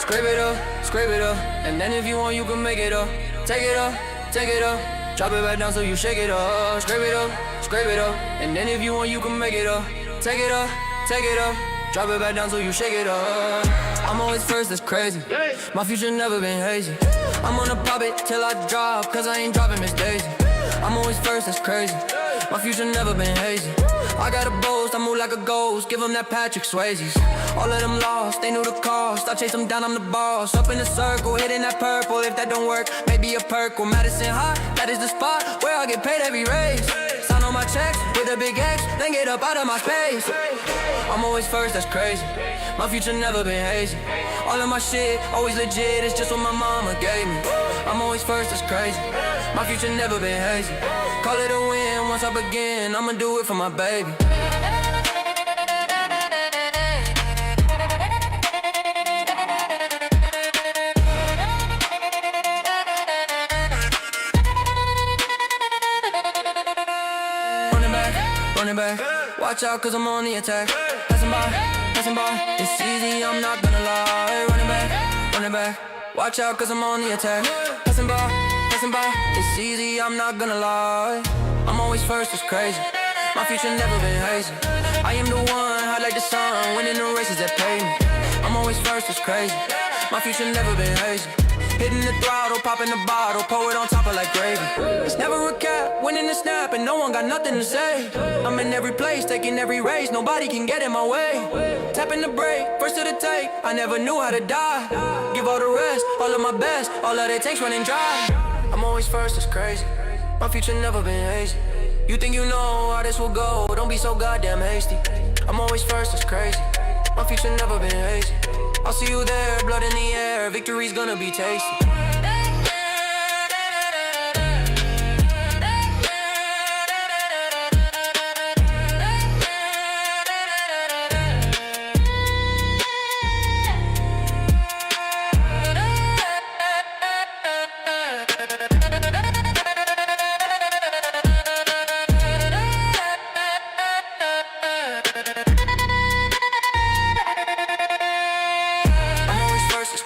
scrape it up, and then if you want, you can make it up. Take it up, drop it back down so you shake it up. Scrape it up, and then if you want, you can make it up. Take it up, drop it back down so you shake it up. I'm always first, that's crazy. My future never been hazy. I'm gonna pop it till I drop, cause I ain't dropping Miss Daisy. I'm always first, that's crazy. My future never been hazy. I got a boast, I move like a ghost. Give them that Patrick Swayze's. All of them lost, they knew the cost. I chase them down, I'm the boss. Up in the circle, hitting that purple. If that don't work, maybe a perk. Well, Madison High, that is the spot where I get paid every raise. Sign on my checks with a big X, then get up out of my space. I'm always first, that's crazy. My future never been hazy. All of my shit, always legit, it's just what my mama gave me. I'm always first, that's crazy. My future never been hazy. Call it a win, once I begin, I'ma do it for my baby. Running back, watch out cause I'm on the attack. Passing by, it's easy, I'm not gonna lie. Running back, watch out cause I'm on the attack. Passing by, it's easy, I'm not gonna lie. I'm always first, it's crazy. My future never been hazy. I am the one, hot like the sun, winning the races that pay me. I'm always first, it's crazy. My future never been hazy. Hitting the throttle, popping the bottle, pour it on top of like gravy. It's never a cap, winning the snap, and no one got nothing to say. I'm in every place, taking every race, nobody can get in my way. Tapping the brake, first to the tape, I never knew how to die. Give all the rest, all of my best, all that it takes running dry. I'm always first, it's crazy. My future never been hazy. You think you know how this will go, don't be so goddamn hasty. I'm always first, it's crazy. My future never been hazy. I'll see you there, blood in the air, victory's gonna be tasty.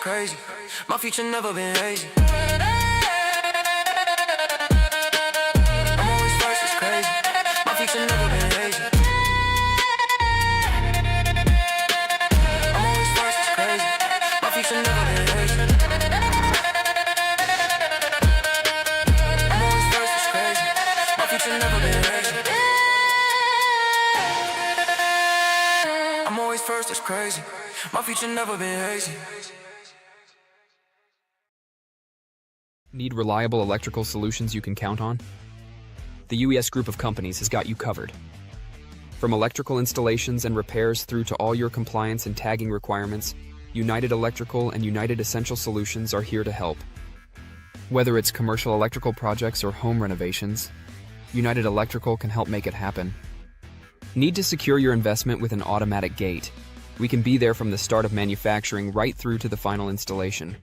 Crazy. My future never been hazy. I'm always first, it's crazy. My future never been hazy. I'm always first, it's crazy. My future never been hazy. I'm always first, it's crazy. My future never been hazy. I'm always first, it's crazy. My future never been hazy. Need reliable electrical solutions you can count on? The UES group of companies has got you covered. From electrical installations and repairs through to all your compliance and tagging requirements, United Electrical and United Essential Solutions are here to help. Whether it's commercial electrical projects or home renovations, United Electrical can help make it happen. Need to secure your investment with an automatic gate? We can be there from the start of manufacturing right through to the final installation.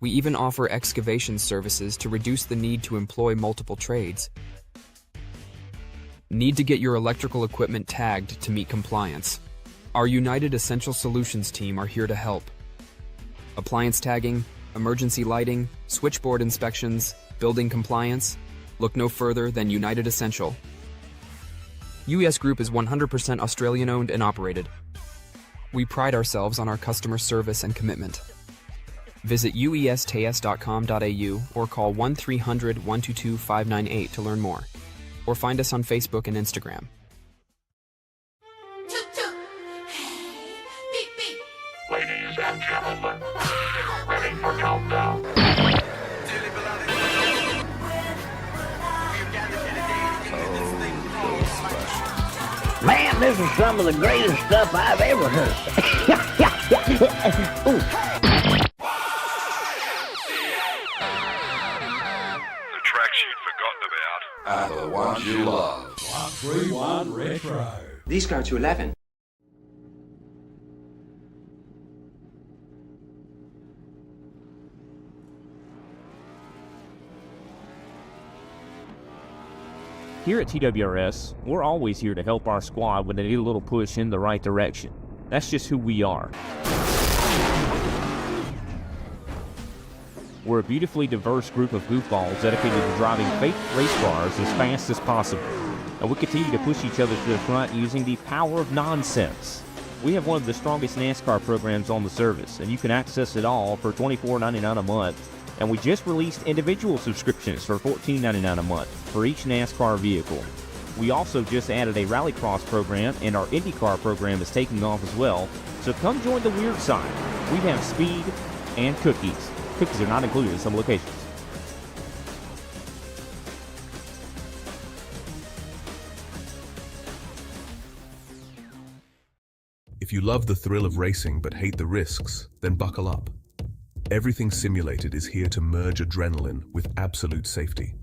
We even offer excavation services to reduce the need to employ multiple trades. Need to get your electrical equipment tagged to meet compliance? Our United Essential Solutions team are here to help. Appliance tagging, emergency lighting, switchboard inspections, building compliance? Look no further than United Essential. UES Group is 100% Australian owned and operated. We pride ourselves on our customer service and commitment. Visit uestas.com.au or call 1-300-122-598 to learn more. Or find us on Facebook and Instagram. Ladies and gentlemen, ready for countdown. Man, this is some of the greatest stuff I've ever heard. Ooh. Are the ones you love. 131 Retro. These go to 11. Here at TWRS, we're always here to help our squad when they need a little push in the right direction. That's just who we are. We're a beautifully diverse group of goofballs dedicated to driving fake race cars as fast as possible. And we continue to push each other to the front using the power of nonsense. We have one of the strongest NASCAR programs on the service, and you can access it all for $24.99 a month. And we just released individual subscriptions for $14.99 a month for each NASCAR vehicle. We also just added a Rallycross program, and our IndyCar program is taking off as well. So come join the weird side. We have speed and cookies. Cookies are not included in some locations. If you love the thrill of racing but hate the risks, then buckle up. Everything Simulated is here to merge adrenaline with absolute safety.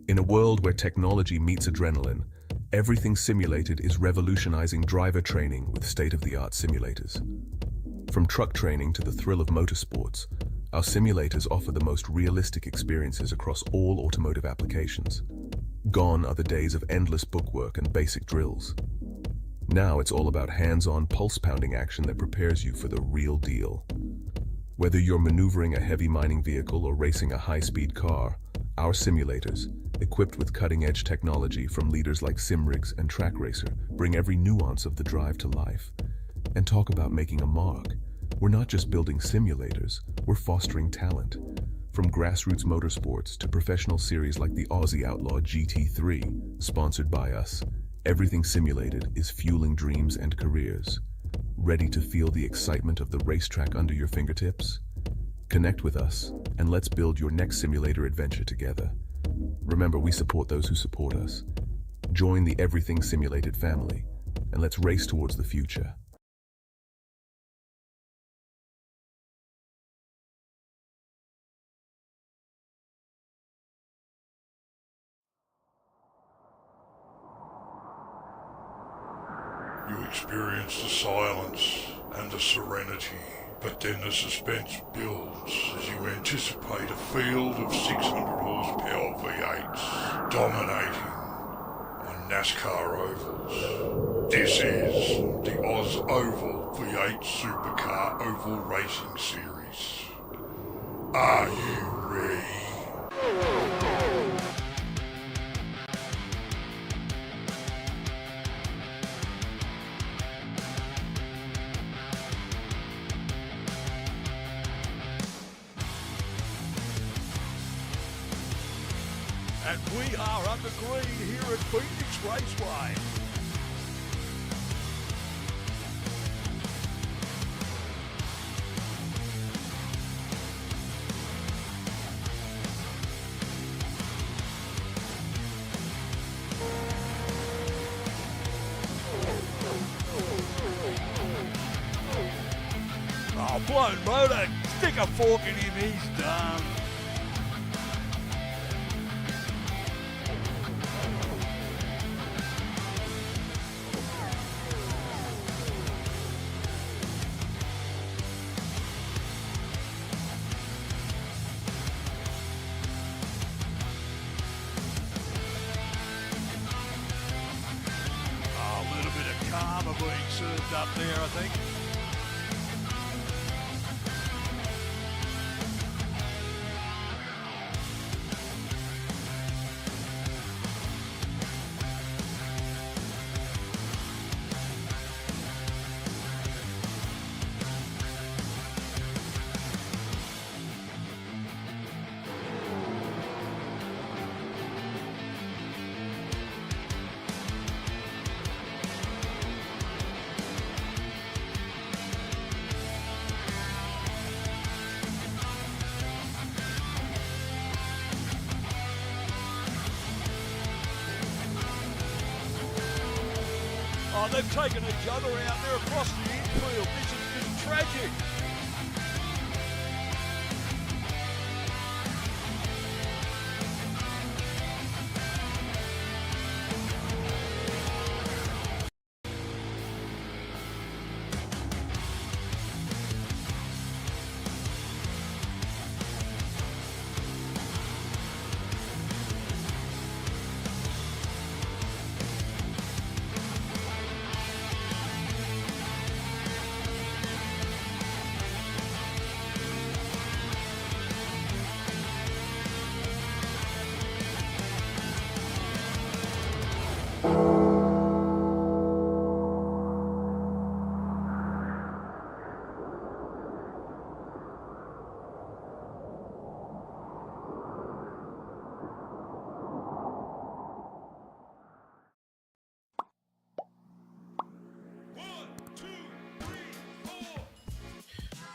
In a world where technology meets adrenaline, Everything Simulated is revolutionizing driver training with state-of-the-art simulators. From truck training to the thrill of motorsports, our simulators offer the most realistic experiences across all automotive applications. Gone are the days of endless bookwork and basic drills. Now it's all about hands-on, pulse-pounding action that prepares you for the real deal. Whether you're maneuvering a heavy mining vehicle or racing a high-speed car, our simulators, equipped with cutting-edge technology from leaders like SimRigs and Track Racer, bring every nuance of the drive to life. And talk about making a mark. We're not just building simulators, we're fostering talent. From grassroots motorsports to professional series like the Aussie Outlaw GT3, sponsored by us, Everything Simulated is fueling dreams and careers. Ready to feel the excitement of the racetrack under your fingertips? Connect with us, and let's build your next simulator adventure together. Remember, we support those who support us. Join the Everything Simulated family, and let's race towards the future. You experience the silence and the serenity, but then the suspense builds as you anticipate a field of 600 horsepower V8s dominating on NASCAR ovals. This is the OzOvals V8 Supercar Oval Racing Series. Are you ready? And we are under green here at Phoenix Raceway. Oh, blown motor. Stick a fork in him, he's done. Karma being served up there, I think. Oh, they've taken each other out there across the infield. This is tragic.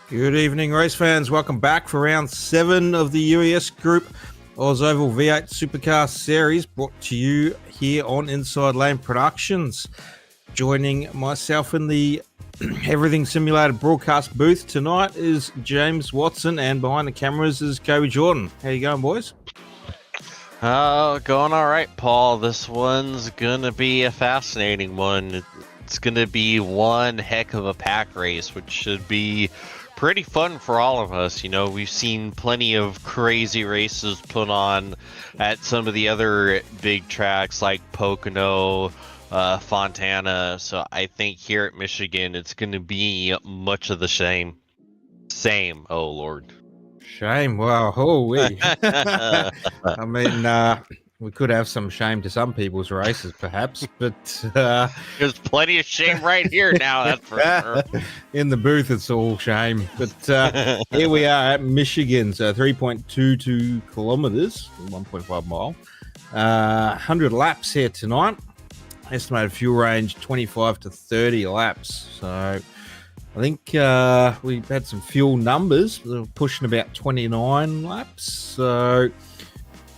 Good evening, race fans. Welcome back for round 7 of the UES Group OzOvals V8 Supercar Series, brought to you here on Inside Lane Productions. Joining myself in the Everything Simulated broadcast booth tonight is James Watson, and behind the cameras is Kobe Jordan. How you going, boys? Going all right, Paul. This one's gonna be a fascinating one. It's gonna be one heck of a pack race, which should be pretty fun for all of us. You know, we've seen plenty of crazy races put on at some of the other big tracks like Pocono, Fontana. So I think here at Michigan, it's going to be much of the same. Oh, Lord. Shame. Wow. Holy. I mean, we could have some shame to some people's races, perhaps, but there's plenty of shame right here now, that's for sure. In the booth, it's all shame. But here we are at Michigan, so 3.22 kilometers, 1.5 mile, 100 laps here tonight. Estimated fuel range 25 to 30 laps. So I think we've had some fuel numbers. We're pushing about 29 laps. So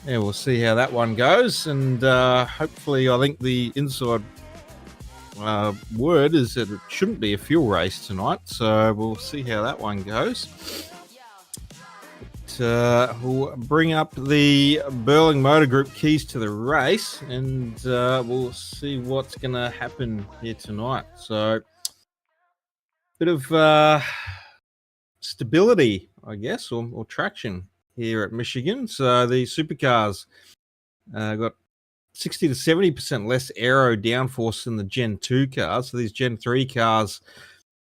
yeah, we'll see how that one goes. And hopefully, I think the inside word is that it shouldn't be a fuel race tonight. So we'll see how that one goes. We'll bring up the Burling Motor Group keys to the race, and we'll see what's going to happen here tonight. So, bit of stability, I guess, or traction here at Michigan. So the supercars got 60 to 70% less aero downforce than the Gen 2 cars. So these Gen 3 cars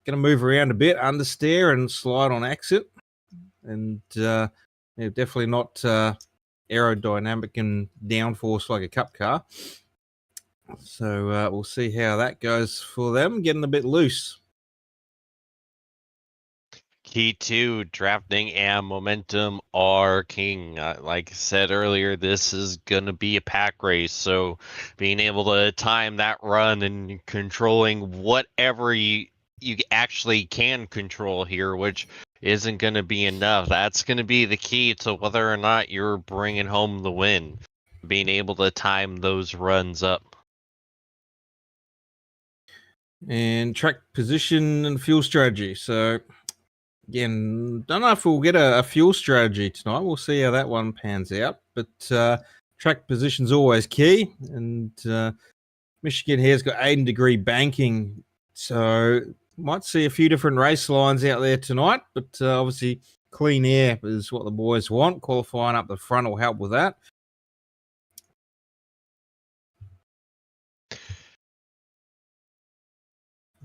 going to move around a bit, understeer and slide on exit. And definitely not aerodynamic and downforce like a cup car. So we'll see how that goes for them, getting a bit loose. Key 2, drafting and momentum are king. Like I said earlier, this is going to be a pack race, so being able to time that run and controlling whatever you actually can control here, which isn't going to be enough. That's going to be the key to whether or not you're bringing home the win, being able to time those runs up. And track position and fuel strategy. So again, don't know if we'll get a fuel strategy tonight. We'll see how that one pans out. But track position's always key. And Michigan here's got 80-degree banking. So might see a few different race lines out there tonight. But obviously clean air is what the boys want. Qualifying up the front will help with that.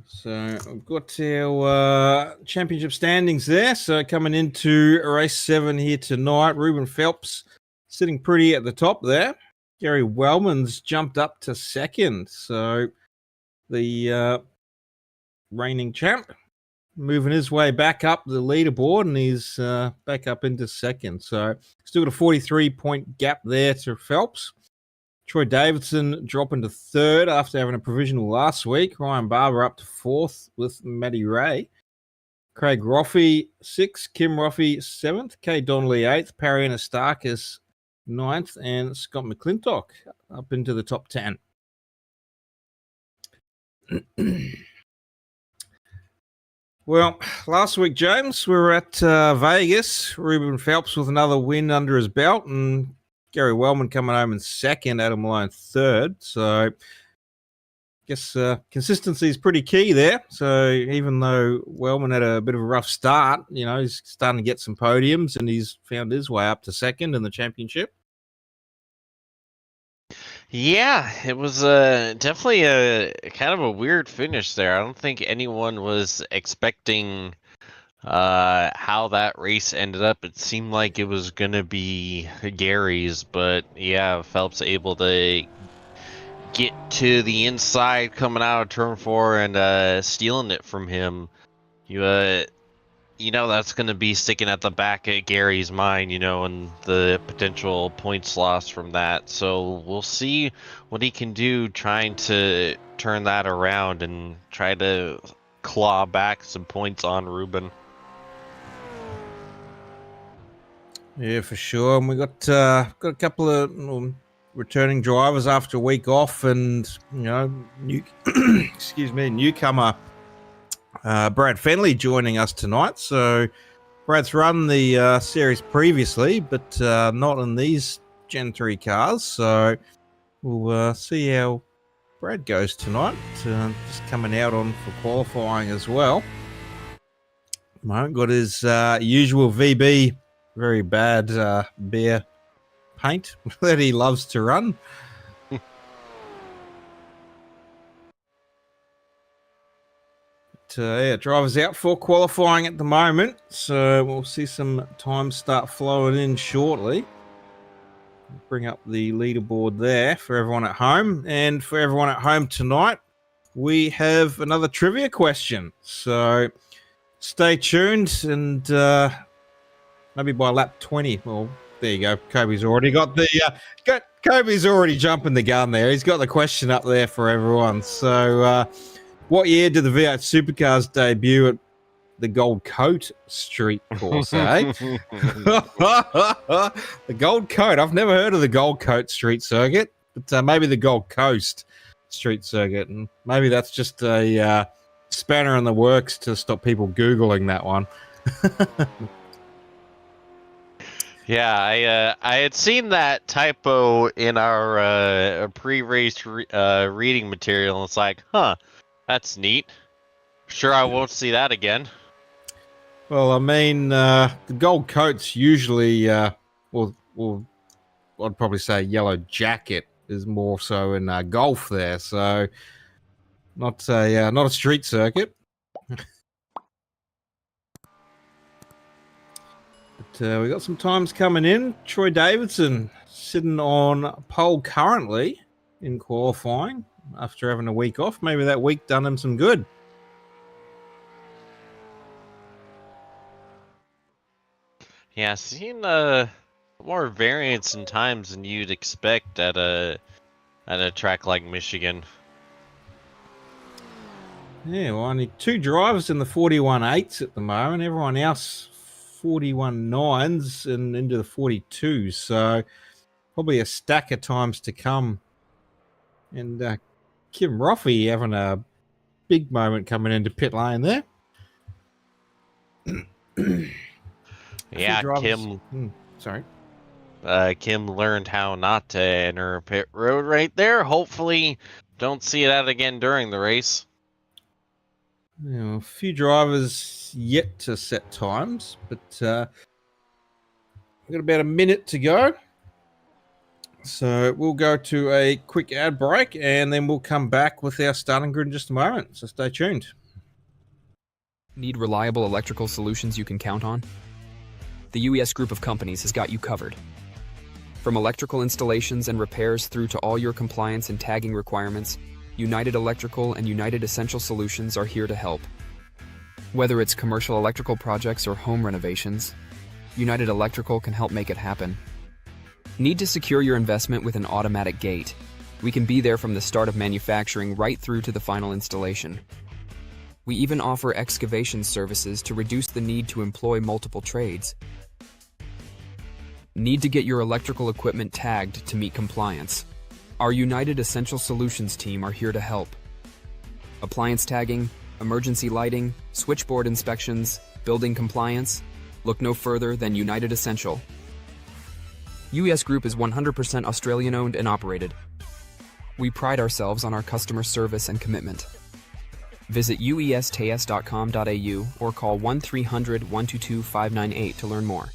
So we've got our championship standings there. So coming into race 7 here tonight, Ruben Phelps sitting pretty at the top there. Gary Wellman's jumped up to second. So the reigning champ moving his way back up the leaderboard, and he's back up into second. So still got a 43-point gap there to Phelps. Troy Davidson dropping to third after having a provisional last week. Ryan Barber up to fourth with Matty Ray. Craig Roffey 6th. Kim Roffey 7th. Kay Donnelly 8th. Parry Anastakis 9th. And Scott McClintock up into the top 10. Well, last week, James, we were at Vegas. Ruben Phelps with another win under his belt, and Gary Wellman coming home in second, Adam Malone third. So I guess consistency is pretty key there. So even though Wellman had a bit of a rough start, you know, he's starting to get some podiums, and he's found his way up to second in the championship. Yeah, it was definitely a kind of a weird finish there. I don't think anyone was expecting how that race ended up. It seemed like it was gonna be Gary's, but yeah, Phelps able to get to the inside coming out of turn 4 and stealing it from him. You know that's gonna be sticking at the back of Gary's mind, you know, and the potential points lost from that. So we'll see what he can do trying to turn that around and try to claw back some points on Ruben. Yeah, for sure. And we got a couple of returning drivers after a week off, and newcomer Brad Fenley joining us tonight. So Brad's run the series previously, but not in these Gen 3 cars. So we'll see how Brad goes tonight. Just coming out on for qualifying as well. Got his usual VB, very bad beer paint that he loves to run. Drivers out for qualifying at the moment, so we'll see some time start flowing in shortly. Bring up the leaderboard there for everyone at home. And for everyone at home tonight, we have another trivia question. So stay tuned, and maybe by lap 20. Well, there you go. Kobe's already got the Kobe's already jumping the gun there. He's got the question up there for everyone. So what year did the V8 Supercars debut at the Gold Coast Street course, eh? The Gold Coast. I've never heard of the Gold Coast Street circuit, but maybe the Gold Coast Street circuit, and maybe that's just a spanner in the works to stop people Googling that one. Yeah, I had seen that typo in our pre-race reading material, and it's like, huh, that's neat. Sure, I won't see that again. Well, I mean, the Gold Coats usually, I'd probably say Yellow Jacket is more so in golf there, so not a street circuit. But we got some times coming in. Troy Davidson sitting on pole currently in qualifying after having a week off. Maybe that week done him some good. Yeah, seeing more variance in times than you'd expect at a track like Michigan. Yeah, well, only two drivers in the 41.8s at the moment. Everyone else 41.9s and into the 42s. So probably a stack of times to come. And Kim Roffey having a big moment coming into pit lane there. Yeah, Kim. Sorry. Kim learned how not to enter pit road right there. Hopefully, don't see that again during the race. You know, a few drivers yet to set times, but we've got about a minute to go. So we'll go to a quick ad break, and then we'll come back with our starting grid in just a moment. So stay tuned. Need reliable electrical solutions you can count on? The UES group of companies has got you covered. From electrical installations and repairs through to all your compliance and tagging requirements, United Electrical and United Essential Solutions are here to help. Whether it's commercial electrical projects or home renovations, United Electrical can help make it happen. Need to secure your investment with an automatic gate? We can be there from the start of manufacturing right through to the final installation. We even offer excavation services to reduce the need to employ multiple trades. Need to get your electrical equipment tagged to meet compliance? Our United Essential Solutions team are here to help. Appliance tagging, emergency lighting, switchboard inspections, building compliance? Look no further than United Essential. UES Group is 100% Australian owned and operated. We pride ourselves on our customer service and commitment. Visit uestas.com.au or call 1300 122 598 to learn more.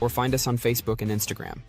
Or find us on Facebook and Instagram.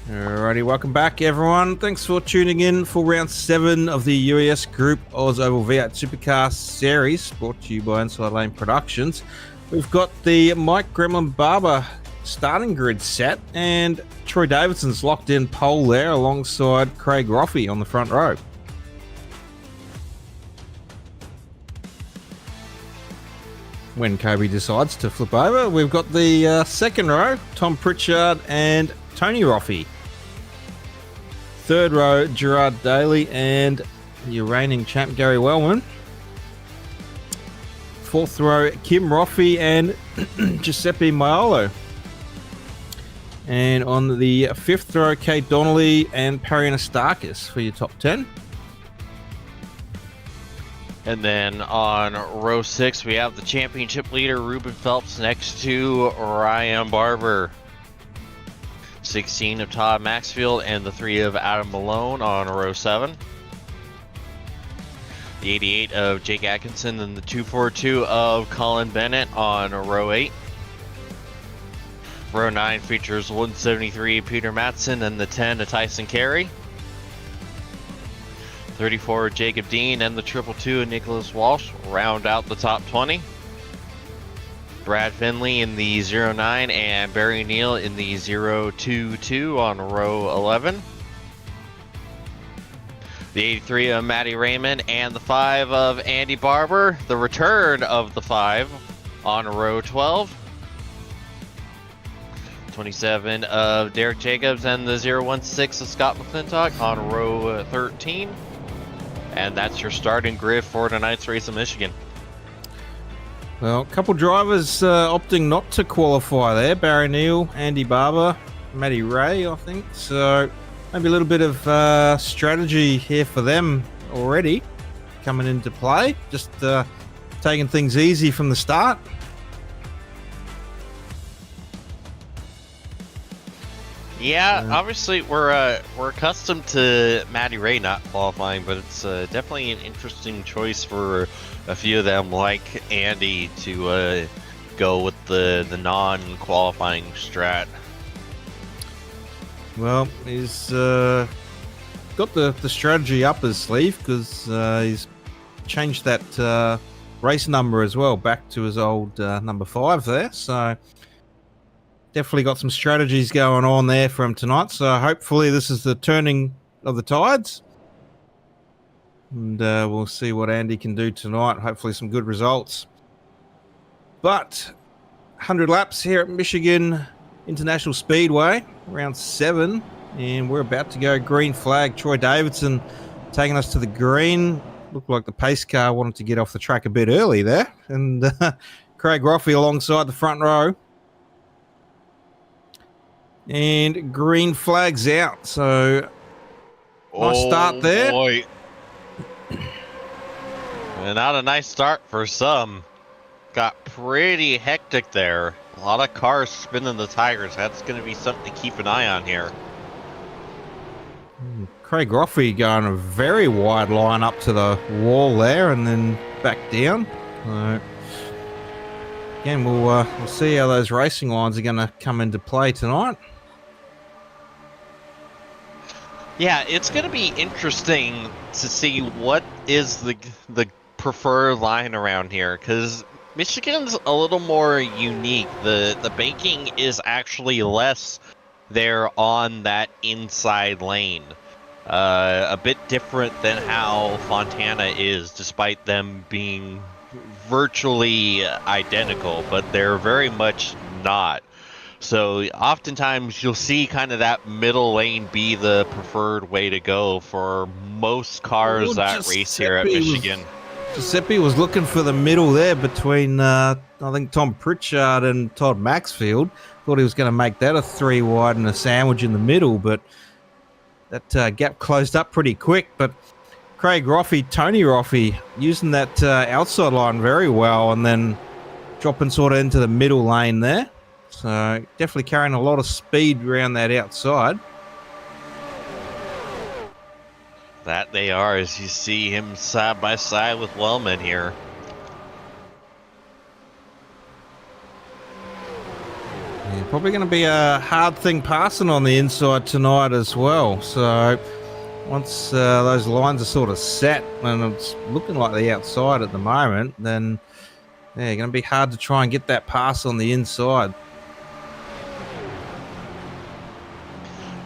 Alrighty, welcome back everyone. Thanks for tuning in for round 7 of the UES Group OzOvals V8 Supercar Series, brought to you by Inside Lane Productions. We've got the Mike Gremlin Barber starting grid set, and Troy Davidson's locked in pole there alongside Craig Roffey on the front row. When Kobe decides to flip over, we've got the second row, Tom Pritchard and Tony Roffey. Third row, Gerard Daly and your reigning champ Gary Wellman. Fourth row, Kim Roffey and Giuseppe Maiolo. And on the fifth row, Kate Donnelly and Perry Anastakis for your top 10. And then on row 6, we have the championship leader, Ruben Phelps, next to Ryan Barber. 16 of Todd Maxfield and the 3 of Adam Malone on row 7. The 88 of Jake Atkinson and the 242 of Colin Bennett on row 8. Row 9 features 173 Peter Matson and the 10 of Tyson Carey. 34 Jacob Dean and the 222 of Nicholas Walsh round out the top 20. Brad Finley in the 09 and Barry Neal in the 022 on row 11. The 83 of Matty Raymond and the 5 of Andy Barber. The return of the 5 on row 12. 27 of Derek Jacobs and the 016 of Scott McClintock on row 13. And that's your starting grid for tonight's race in Michigan. Well, a couple drivers opting not to qualify there. Barry Neal, Andy Barber, Matty Ray, I think. So maybe a little bit of strategy here for them already coming into play. Just taking things easy from the start. Yeah, obviously we're accustomed to Matty Ray not qualifying, but it's definitely an interesting choice for a few of them, like Andy, to go with the non-qualifying strat. Well, he's got the strategy up his sleeve because he's changed that race number as well back to his old number 5 there. So definitely got some strategies going on there for him tonight. So hopefully this is the turning of the tides. And we'll see what Andy can do tonight. Hopefully some good results. But 100 laps here at Michigan International Speedway, round 7. And we're about to go green flag. Troy Davidson taking us to the green. Looked like the pace car wanted to get off the track a bit early there. And Craig Roffey alongside the front row. And green flags out. So nice start there. Boy. And not a nice start for some. Got pretty hectic there. A lot of cars spinning the tires. That's going to be something to keep an eye on here. Craig Roffey going a very wide line up to the wall there and then back down. Again, we'll see how those racing lines are going to come into play tonight. Yeah, it's going to be interesting to see what is the preferred line around here, because Michigan's a little more unique. The banking is actually less there on that inside lane. A bit different than how Fontana is, despite them being virtually identical, but they're very much not. So oftentimes you'll see kind of that middle lane be the preferred way to go for most cars that race here at Michigan. Giuseppe was looking for the middle there between, I think, Tom Pritchard and Todd Maxfield. Thought he was going to make that a 3 wide and a sandwich in the middle, but that gap closed up pretty quick. But Craig Roffey, Tony Roffey, using that outside line very well and then dropping sort of into the middle lane there. So definitely carrying a lot of speed around that outside. That they are, as you see him side by side with Wellman here. Yeah, probably going to be a hard thing passing on the inside tonight as well. So once those lines are sort of set and it's looking like the outside at the moment, then yeah, going to be hard to try and get that pass on the inside.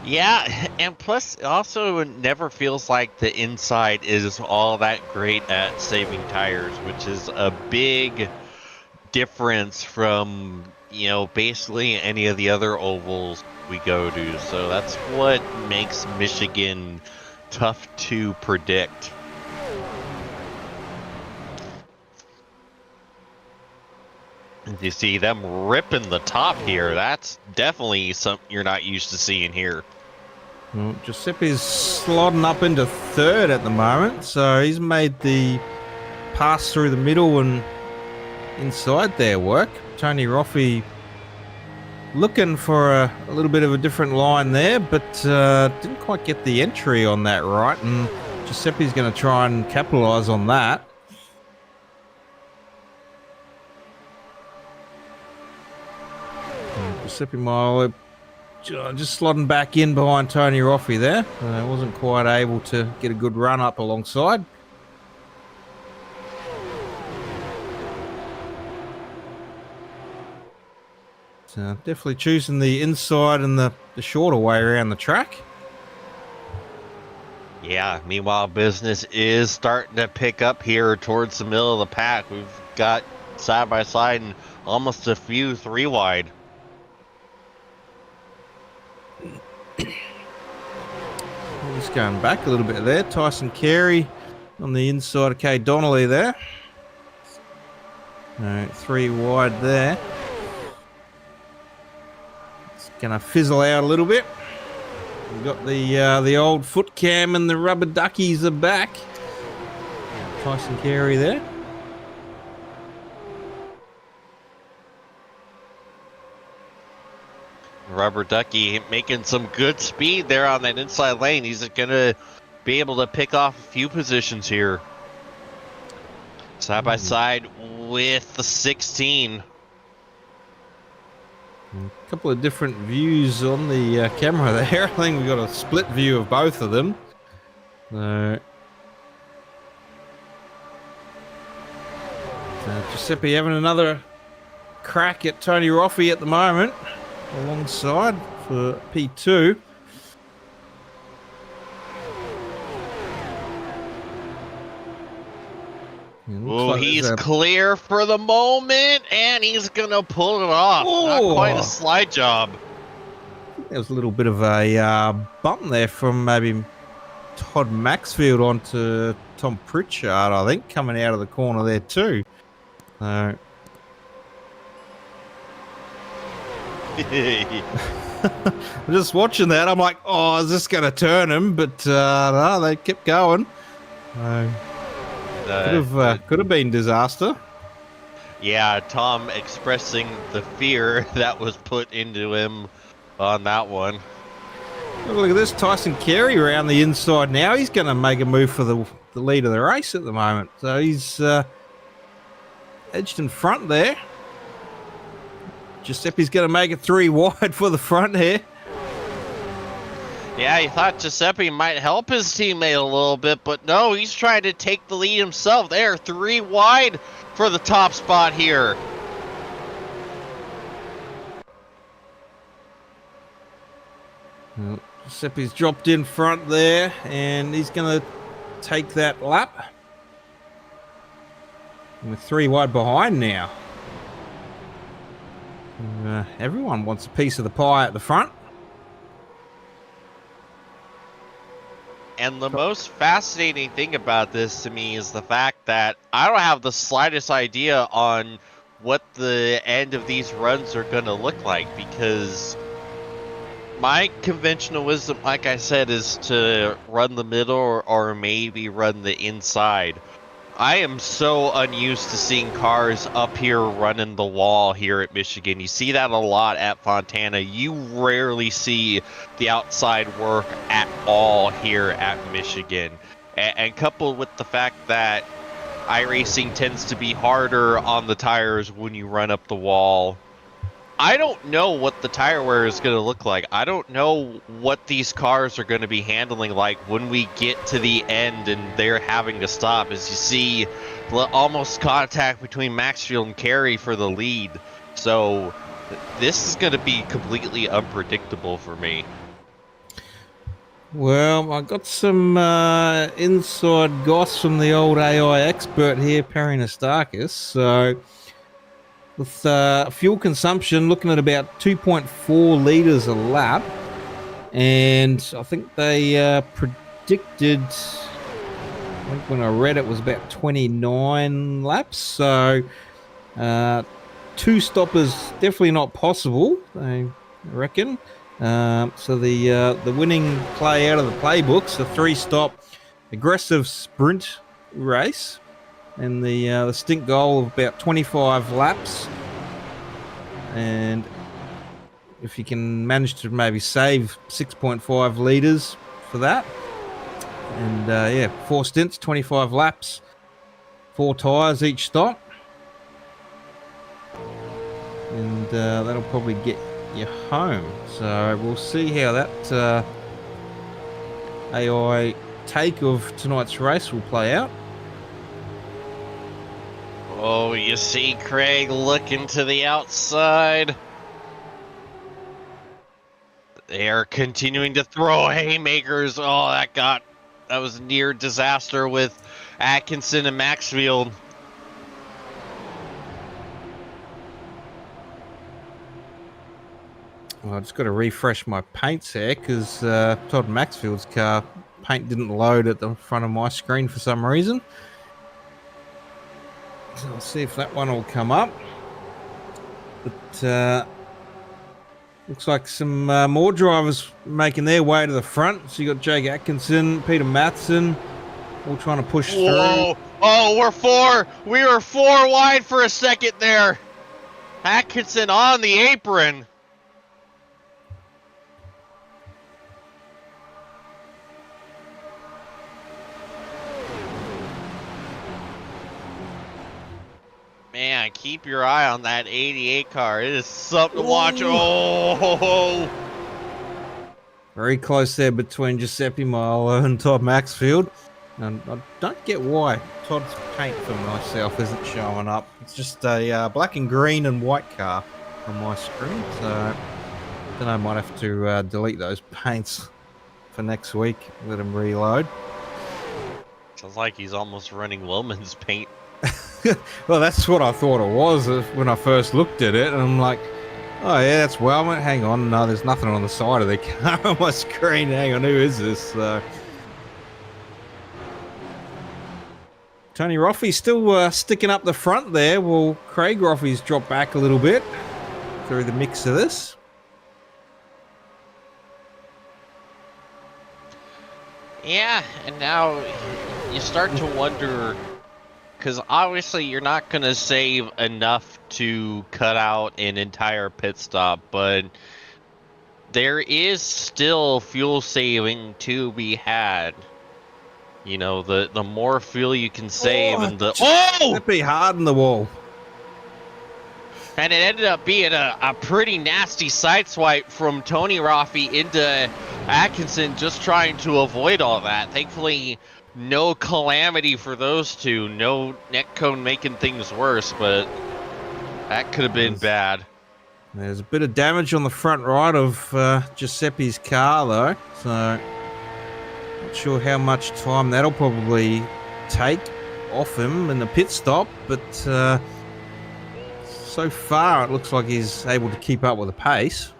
Yeah, and plus, it also never feels like the inside is all that great at saving tires, which is a big difference from, basically any of the other ovals we go to. So that's what makes Michigan tough to predict. You see them ripping the top here. That's definitely something you're not used to seeing here. Well, Giuseppe's sliding up into third at the moment, so he's made the pass through the middle and inside there work. Tony Roffi looking for a little bit of a different line there, but didn't quite get the entry on that right, and Giuseppe's going to try and capitalise on that. Giuseppe Milo just slotting back in behind Tony Roffi there. Wasn't quite able to get a good run up alongside. So definitely choosing the inside and the shorter way around the track. Yeah, meanwhile, business is starting to pick up here towards the middle of the pack. We've got side by side and almost a few 3 wide. Just going back a little bit there. Tyson Carey on the inside of Kay Donnelly there. 3 wide there. It's going to fizzle out a little bit. We've got the old foot cam and the rubber duckies are back. Tyson Carey there. Rubber Ducky making some good speed there on that inside lane. He's going to be able to pick off a few positions here. Side by side with the 16. A couple of different views on the camera there. I think we've got a split view of both of them. Giuseppe having another crack at Tony Roffi at the moment. Alongside for P2. Oh, he's clear for the moment, and he's going to pull it off. Not quite a slide job. There was a little bit of a bump there from maybe Todd Maxfield onto Tom Pritchard, I think, coming out of the corner there too. I'm just watching that. I'm like, oh, is this going to turn him? But no, they kept going. Could have been disaster. Yeah, Tom expressing the fear that was put into him on that one. Look at this, Tyson Carey around the inside now. He's going to make a move for the lead of the race at the moment. So he's edged in front there. Giuseppe's going to make it 3 wide for the front here. Yeah, he thought Giuseppe might help his teammate a little bit, but no, he's trying to take the lead himself. There, 3 wide for the top spot here. Well, Giuseppe's dropped in front there, and he's going to take that lap. And we're 3 wide behind now. Everyone wants a piece of the pie at the front. And the most fascinating thing about this to me is the fact that I don't have the slightest idea on what the end of these runs are going to look like, because my conventional wisdom, like I said, is to run the middle or maybe run the inside. I am so unused to seeing cars up here running the wall here at Michigan. You see that a lot at Fontana. You rarely see the outside work at all here at Michigan. And coupled with the fact that iRacing tends to be harder on the tires when you run up the wall, I don't know what the tire wear is going to look like. I don't know what these cars are going to be handling like when we get to the end and they're having to stop. As you see, almost contact between Maxfield and Carey for the lead. So this is going to be completely unpredictable for me. Well, I got some inside goss from the old AI expert here, Perry Nastakis. So, with fuel consumption looking at about 2.4 litres a lap, and I think they predicted, I think when I read it was about 29 laps. So, 2 stoppers definitely not possible, I reckon. So the winning play out of the playbooks, a 3-stop aggressive sprint race, and the stint goal of about 25 laps. And if you can manage to maybe save 6.5 litres for that, and 4 stints, 25 laps, 4 tyres each stop, and that'll probably get you home. So we'll see how that AI take of tonight's race will play out. Oh, you see Craig looking to the outside. They are continuing to throw haymakers. Oh, that was near disaster with Atkinson and Maxfield. Well, I just got to refresh my paints here because Todd Maxfield's car paint didn't load at the front of my screen for some reason. So I'll see if that one will come up. But looks like some more drivers making their way to the front. So you got Jake Atkinson, Peter Matheson, all trying to push through. Oh, we were 4 wide for a second there. Atkinson on the apron. Man, keep your eye on that 88 car. It is something to watch. Oh! Very close there between Giuseppe Milo and Todd Maxfield. And I don't get why Todd's paint for myself isn't showing up. It's just a black and green and white car on my screen. So I don't know, I might have to delete those paints for next week. Let them reload. Sounds like he's almost running Wilman's paint. Well, that's what I thought it was when I first looked at it, and I'm like, oh yeah, that's Wellman. Hang on, no, there's nothing on the side of the car on my screen. Hang on, who is this? Tony Roffey's still sticking up the front there. Well, Craig Roffey's dropped back a little bit through the mix of this. Yeah, and now you start to wonder, because obviously you're not going to save enough to cut out an entire pit stop, but there is still fuel saving to be had. You know, the more fuel you can save, and that'd be hard in the wall. And it ended up being a pretty nasty sideswipe from Tony Roffey into Atkinson, just trying to avoid all that. Thankfully, no calamity for those two. No neck cone making things worse, but that could have been bad. There's a bit of damage on the front right of Giuseppe's car, though. So, not sure how much time that'll probably take off him in the pit stop, but so far it looks like he's able to keep up with the pace.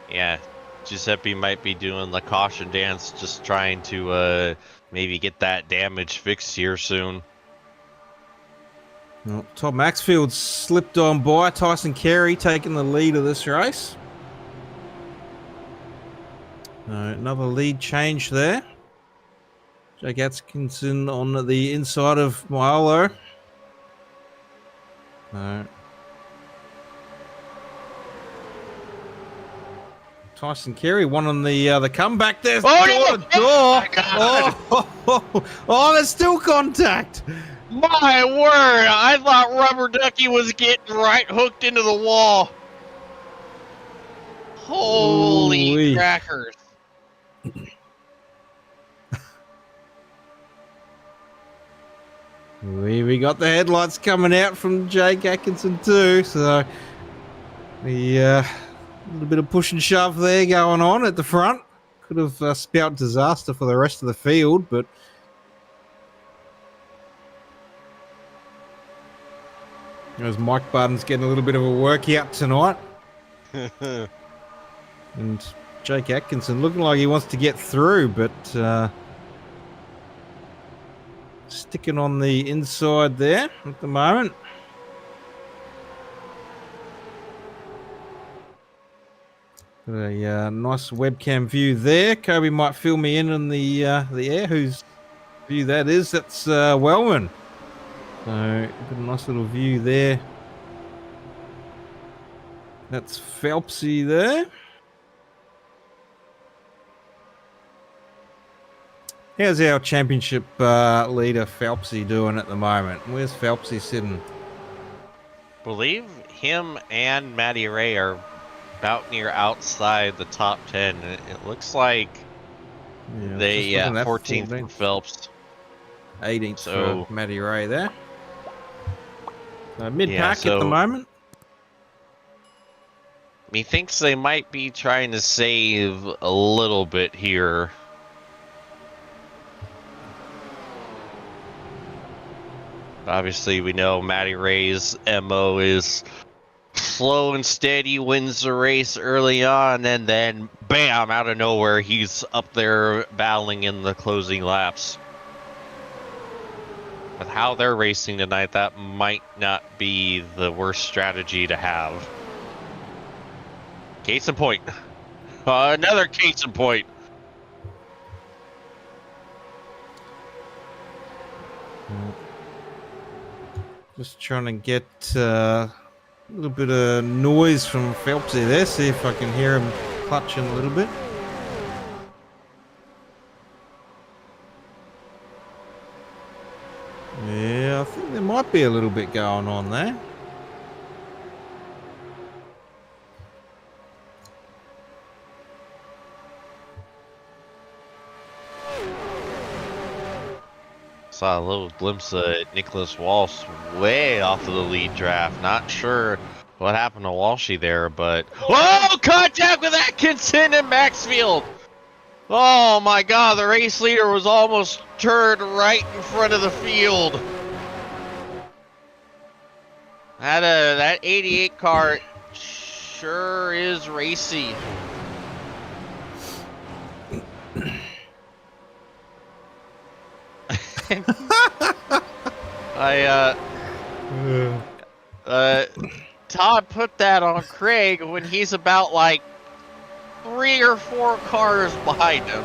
Yeah, Giuseppe might be doing the caution dance, just trying to maybe get that damage fixed here soon. Well, Todd Maxfield slipped on by Tyson Carey, taking the lead of this race. Another lead change there. Jake Atkinson on the inside of Milo. Tyson Carey won on the comeback there. Oh, there's still contact. My word, I thought Rubber Ducky was getting right hooked into the wall. Holy crackers. We got the headlights coming out from Jake Atkinson too, so the A little bit of push and shove there going on at the front. Could have spelt disaster for the rest of the field, but as Mike Barton's getting a little bit of a workout tonight. And Jake Atkinson looking like he wants to get through, but sticking on the inside there at the moment. Got a nice webcam view there. Kobe might fill me in on the air. Whose view that is? That's Wellman. So got a nice little view there. That's Phelpsy there. How's our championship leader Phelpsy doing at the moment? Where's Phelpsy sitting? Believe him and Matty Ray are about near outside the top 10. It looks like they 14th for Phelps. 18th so, for Matty Ray there. So mid-pack at the moment. Methinks they might be trying to save a little bit here. Obviously, we know Matty Ray's MO is slow and steady, wins the race early on, and then bam, out of nowhere, he's up there battling in the closing laps. With how they're racing tonight, that might not be the worst strategy to have. Case in point. Another case in point. Just trying to get a little bit of noise from Phelpsy there. See if I can hear him clutching a little bit. Yeah, I think there might be a little bit going on there. Saw a little glimpse of Nicholas Walsh way off of the lead draft. Not sure what happened to Walshy there, but... Oh, contact with Atkinson and Maxfield! Oh my god, the race leader was almost turned right in front of the field. That 88 car sure is racy. Todd put that on Craig when he's about like 3 or 4 cars behind him.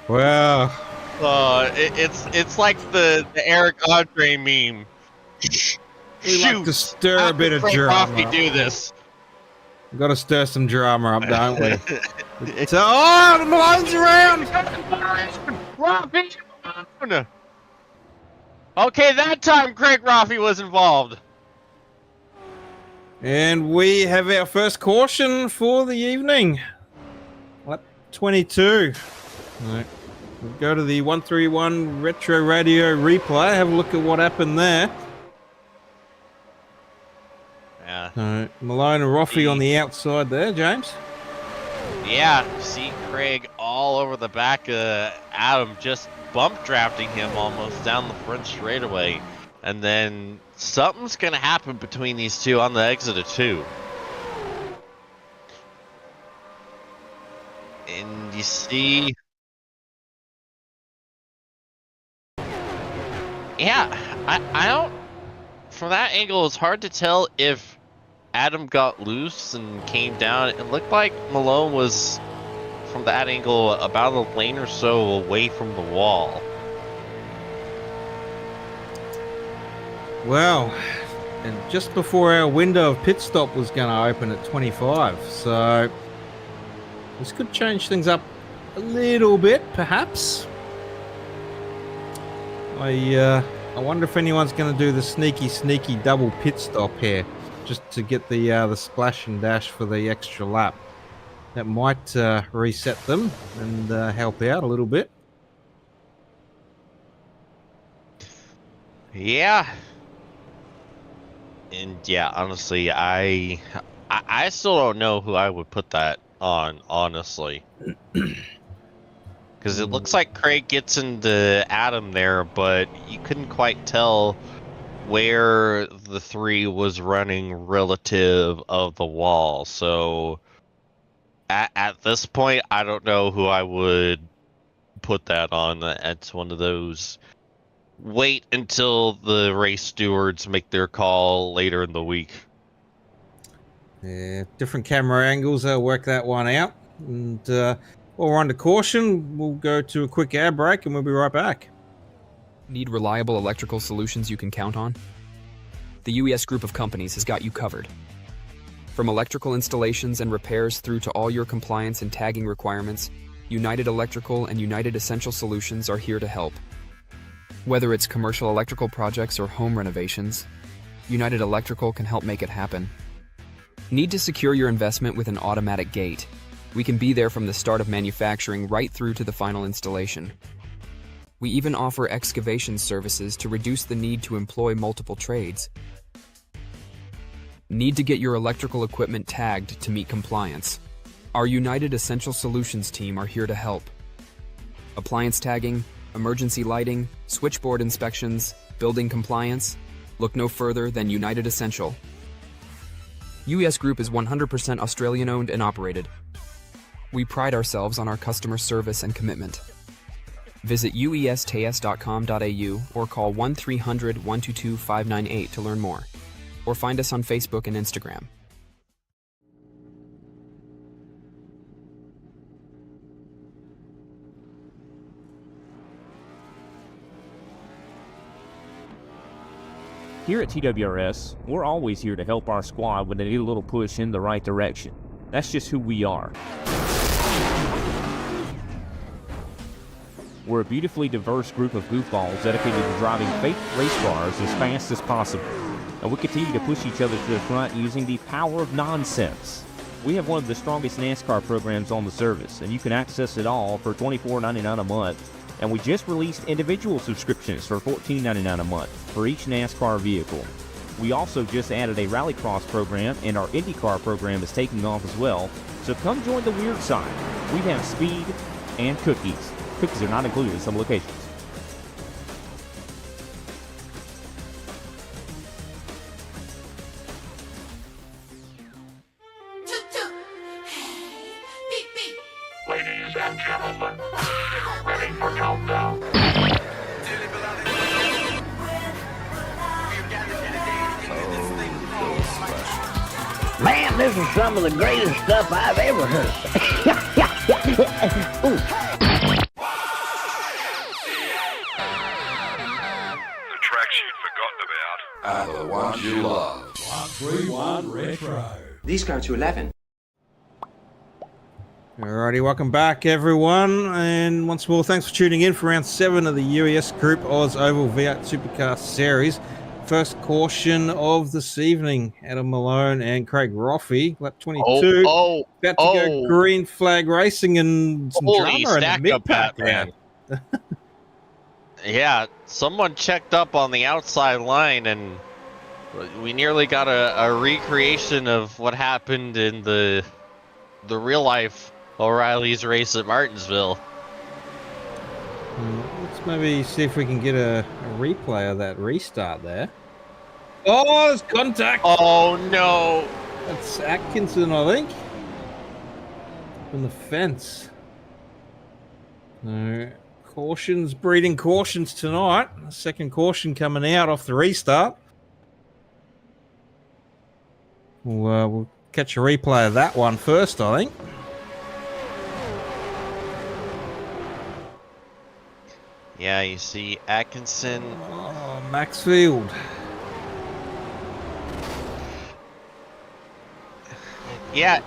Wow. It's like the Eric Andre meme. We like to stir a bit of drama. How do this? We've got to stir some drama up, don't we? So, oh, the Malone's around! Okay, that time Craig Roffey was involved. And we have our first caution for the evening. Lap 22. All right. We'll go to the 131 Retro Radio replay. Have a look at what happened there. Yeah. All right. Malone and Roffey on the outside there, James. Yeah, see Craig all over the back of Adam, just bump drafting him almost down the front straightaway. And then something's going to happen between these two on the exit of 2. And you see... Yeah, I don't... From that angle, it's hard to tell if Adam got loose and came down. It looked like Malone was, from that angle, about a lane or so away from the wall. Well, and just before our window of pit stop was going to open at 25, so this could change things up a little bit, perhaps. I wonder if anyone's going to do the sneaky double pit stop here, just to get the splash and dash for the extra lap. That might reset them and help out a little bit. Yeah. And yeah, honestly, I still don't know who I would put that on, honestly. Because it looks like Craig gets into Adam there, but you couldn't quite tell where the 3 was running relative of the wall. So at this point, I don't know who I would put that on. It's one of those wait until the race stewards make their call later in the week. Yeah, different camera angles, they'll work that one out. And while we're under caution, we'll go to a quick air break and we'll be right back. Need reliable electrical solutions you can count on? The UES group of companies has got you covered. From electrical installations and repairs through to all your compliance and tagging requirements, United Electrical and United Essential Solutions are here to help. Whether it's commercial electrical projects or home renovations, United Electrical can help make it happen. Need to secure your investment with an automatic gate? We can be there from the start of manufacturing right through to the final installation. We even offer excavation services to reduce the need to employ multiple trades. Need to get your electrical equipment tagged to meet compliance? Our United Essential Solutions team are here to help. Appliance tagging, emergency lighting, switchboard inspections, building compliance? Look no further than United Essential. UES Group is 100% Australian owned and operated. We pride ourselves on our customer service and commitment. Visit uestas.com.au or call 1-300-122-598 to learn more. Or find us on Facebook and Instagram. Here at TWRS, we're always here to help our squad when they need a little push in the right direction. That's just who we are. We're a beautifully diverse group of goofballs dedicated to driving fake race cars as fast as possible. And we continue to push each other to the front using the power of nonsense. We have one of the strongest NASCAR programs on the service, and you can access it all for $24.99 a month. And we just released individual subscriptions for $14.99 a month for each NASCAR vehicle. We also just added a Rallycross program, and our IndyCar program is taking off as well. So come join the weird side. We have speed and cookies. Cookies are not included in some locations. Ladies and gentlemen, ready for countdown. Man, this is some of the greatest stuff I've ever heard. Ooh. The tracks you'd forgotten about are the ones you love. 131 Retro. These go to 11. Alrighty, welcome back everyone, and once more thanks for tuning in for round 7 of the UES Group OzOvals V8 Supercar Series. First caution of this evening, Adam Malone and Craig Roffey, lap 22. About to go green flag racing and some Holy drama in the stack mid-pack up, man. Yeah, someone checked up on the outside line, and we nearly got a recreation of what happened in the real life O'Reilly's race at Martinsville. Let's maybe see if we can get a replay of that restart there. Oh, there's contact! Oh no! That's Atkinson, I think. On the fence. No. Cautions, breeding cautions tonight. Second caution coming out off the restart. We'll catch a replay of that one first, I think. Yeah, you see Atkinson. Oh, Maxfield. Yeah.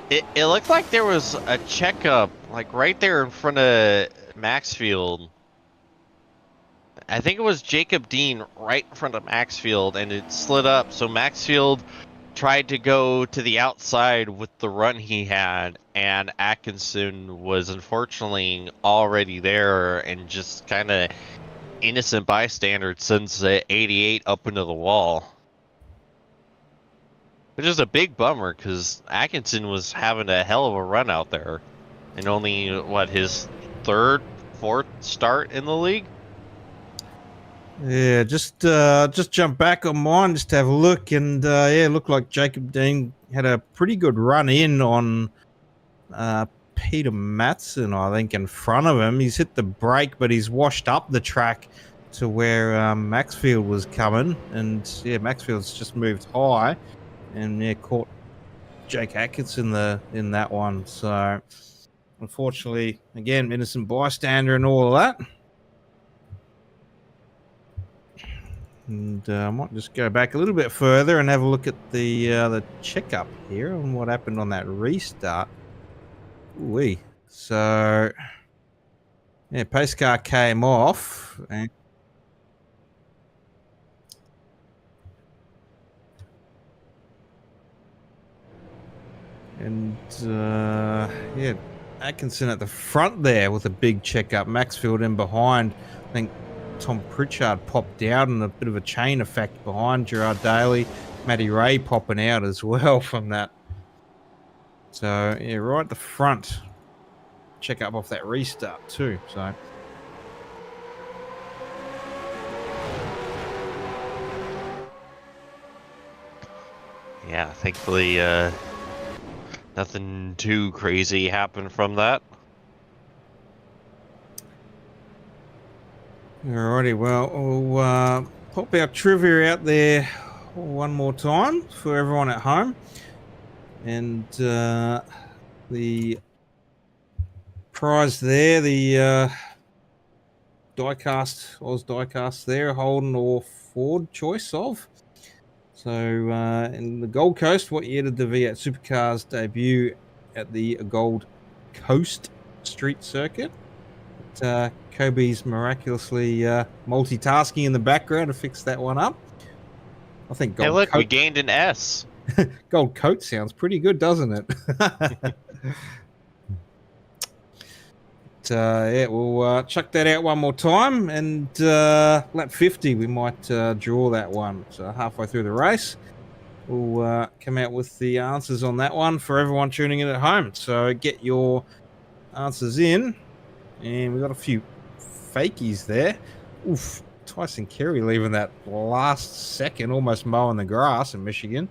It looked like there was a checkup, like right there in front of Maxfield. I think it was Jacob Dean right in front of Maxfield, and it slid up. So Maxfield tried to go to the outside with the run he had, and Atkinson was unfortunately already there and just kind of innocent bystander sends the 88 up into the wall. Which is a big bummer because Atkinson was having a hell of a run out there. And only, what, his third, fourth start in the league? Yeah, just jump back on mine just to have a look, and yeah, it looked like Jacob Dean had a pretty good run in on Peter Matson, I think, in front of him. He's hit the brake, but he's washed up the track to where Maxfield was coming, and yeah, Maxfield's just moved high, and yeah, caught Jake Atkinson in that one. So unfortunately, again, innocent bystander and all of that. And I might just go back a little bit further and have a look at the checkup here on what happened on that restart. Ooh-wee. So, yeah, pace car came off. And yeah, Atkinson at the front there with a big checkup. Maxfield in behind. I think Tom Pritchard popped out, and a bit of a chain effect behind Gerard Daly. Matty Ray popping out as well from that. So, yeah, right at the front. Check up off that restart too. So, yeah, thankfully, nothing too crazy happened from that. alrighty, well, we'll pop our trivia out there one more time for everyone at home. And the prize there, the diecast, Oz diecast there, Holden or Ford choice of. So in the Gold Coast, what year did the V8 Supercars debut at the Gold Coast Street Circuit? Kobe's miraculously multitasking in the background to fix that one up. I think Gold Hey, look, Coat, we gained an S. Gold Coat sounds pretty good, doesn't it? Yeah, we'll chuck that out one more time, and lap 50, we might draw that one. So halfway through the race, we'll come out with the answers on that one for everyone tuning in at home. So get your answers in, and we got a few fakies there. Oof, Tyson Carey leaving that last second, almost mowing the grass in Michigan.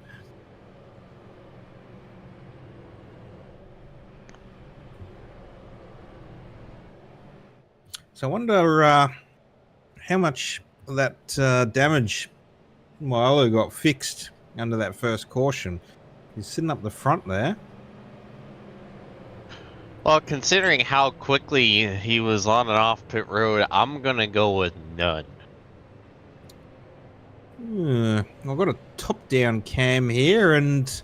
So I wonder how much of that damage Milo got fixed under that first caution. He's sitting up the front there. Well, considering how quickly he was on and off pit road, I'm going to go with none. I've got a top-down cam here, and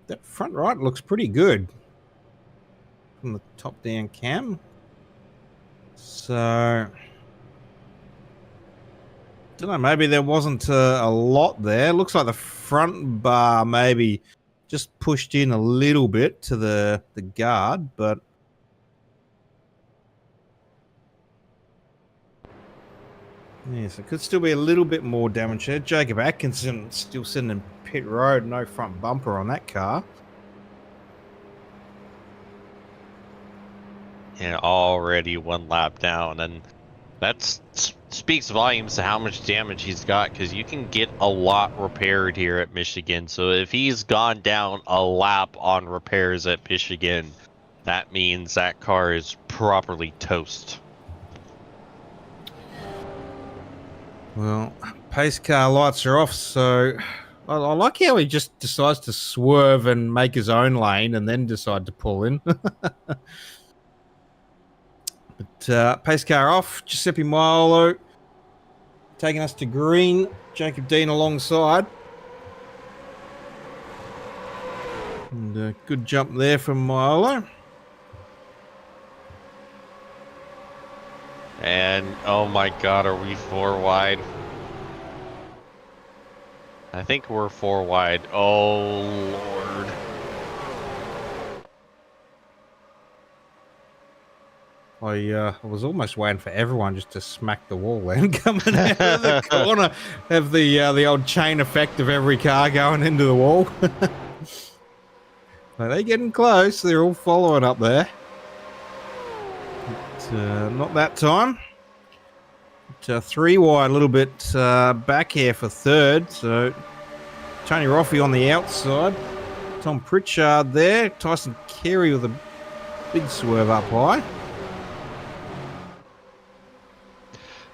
that front right looks pretty good from the top-down cam. So, don't know, maybe there wasn't a lot there. Looks like the front bar maybe just pushed in a little bit to the guard, but yes, it could still be a little bit more damage there. Jacob Atkinson still sitting in pit road, no front bumper on that car. And already one lap down, and that speaks volumes to how much damage he's got, because you can get a lot repaired here at Michigan. So if he's gone down a lap on repairs at Michigan, that means that car is properly toast. Well, pace car lights are off, so I like how he just decides to swerve and make his own lane and then decide to pull in. But pace car off, Giuseppe Maiolo taking us to green, Jacob Dean alongside. And a good jump there from Maiolo. And oh my god, are we 4 wide? I think we're 4 wide. Oh lord. I was almost waiting for everyone just to smack the wall then coming out of the corner. Have the old chain effect of every car going into the wall. Are they getting close? They're all following up there. But, not that time. But, 3 wide, a little bit back here for third. So Tony Roffey on the outside. Tom Pritchard there. Tyson Carey with a big swerve up high.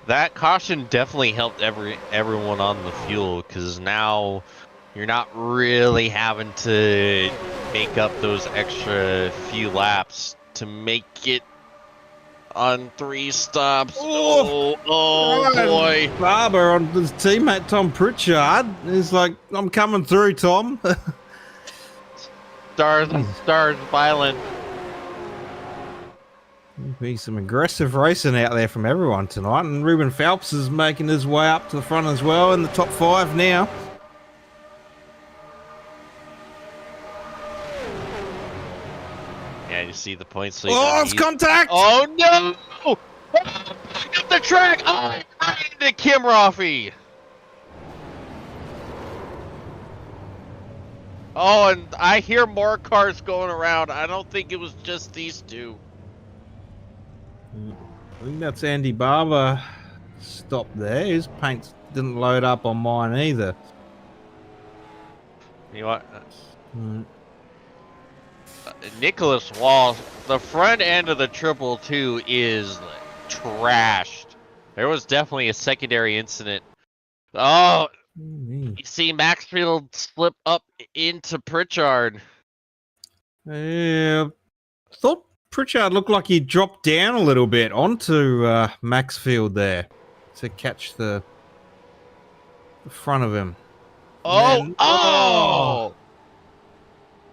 That caution definitely helped everyone on the fuel, because now you're not really having to make up those extra few laps to make it on 3 stops. Oh boy. Barber on his teammate Tom Pritchard is like, I'm coming through, Tom. Stars violent. Be some aggressive racing out there from everyone tonight, and Ruben Phelps is making his way up to the front as well in the top 5 now. Yeah, you see the points. It's contact! Oh no! Back up the track! Oh, right into Kim Roffey! Oh, and I hear more cars going around. I don't think it was just these two. I think that's Andy Barber stopped there. His paint didn't load up on mine either. You know what? Nicholas Walsh, the front end of the 222 is trashed. There was definitely a secondary incident. Oh, you see Maxfield slip up into Pritchard. Yeah, thought Pritchard looked like he dropped down a little bit onto Maxfield there to catch the front of him. Oh!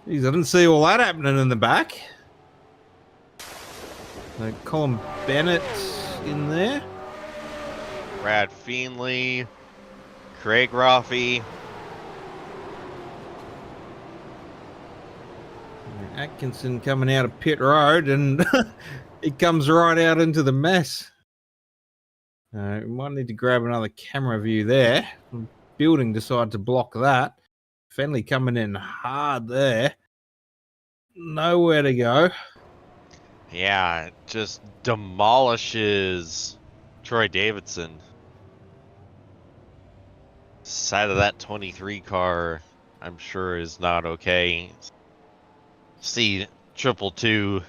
Jeez, I didn't see all that happening in the back. So Colin Bennett in there. Brad Feenley, Craig Roffey. Atkinson coming out of pit road, and he comes right out into the mess. We might need to grab another camera view there. The building decided to block that. Fenley coming in hard there. Nowhere to go. Yeah, it just demolishes Troy Davidson. Side of that 23 car, I'm sure, is not okay. See, 222,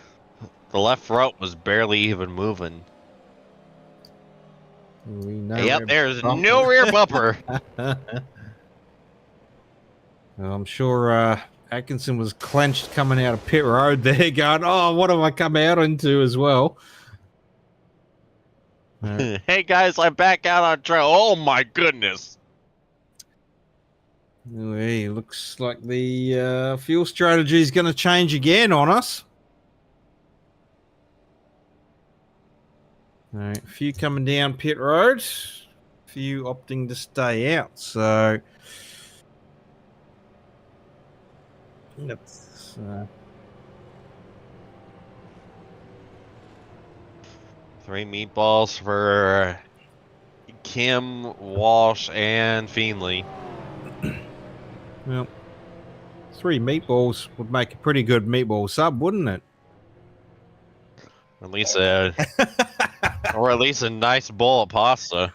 the left front was barely even moving. Yep, there's no rear bumper. I'm sure Atkinson was clenched coming out of pit road there, going, oh, what have I come out into as well? Hey guys, I'm back out on trail. Oh my goodness. Hey, looks like the fuel strategy is going to change again on us. All right, a few coming down pit road, a few opting to stay out. So that's 3 meatballs for Kim, Walsh, and Feenley. Well, 3 meatballs would make a pretty good meatball sub, wouldn't it? At least or at least a nice bowl of pasta.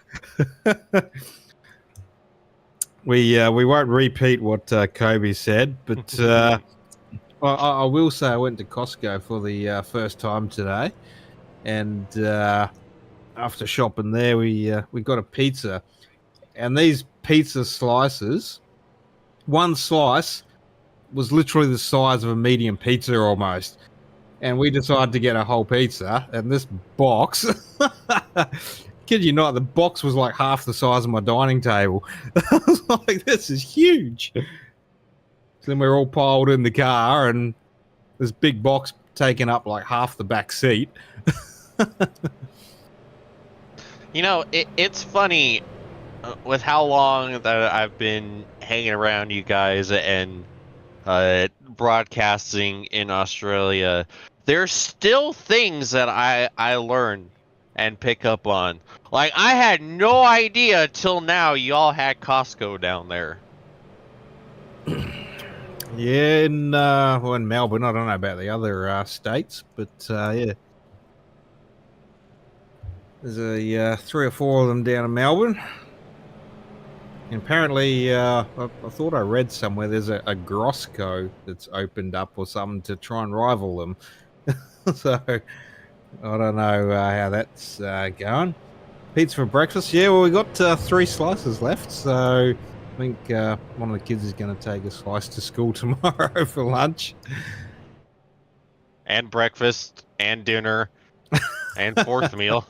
We won't repeat what Kobe said, but I will say I went to Costco for the first time today, and after shopping there, we got a pizza, and these pizza slices, one slice was literally the size of a medium pizza almost. And we decided to get a whole pizza, and this box, kid you not, the box was like half the size of my dining table. I was like, this is huge. So then we were all piled in the car, and this big box taking up like half the back seat. You know, it's funny with how long that I've been hanging around you guys and broadcasting in Australia. there's still things that I learn and pick up on. Like, I had no idea till now y'all had Costco down there. Yeah, in Melbourne. I don't know about the other states, but yeah. There's a 3 or 4 of them down in Melbourne. And apparently, I thought I read somewhere there's a Grosco that's opened up or something to try and rival them. So, I don't know how that's going. Pizza for breakfast? Yeah, well, we got 3 slices left, so I think one of the kids is going to take a slice to school tomorrow for lunch. And breakfast, and dinner, and fourth meal.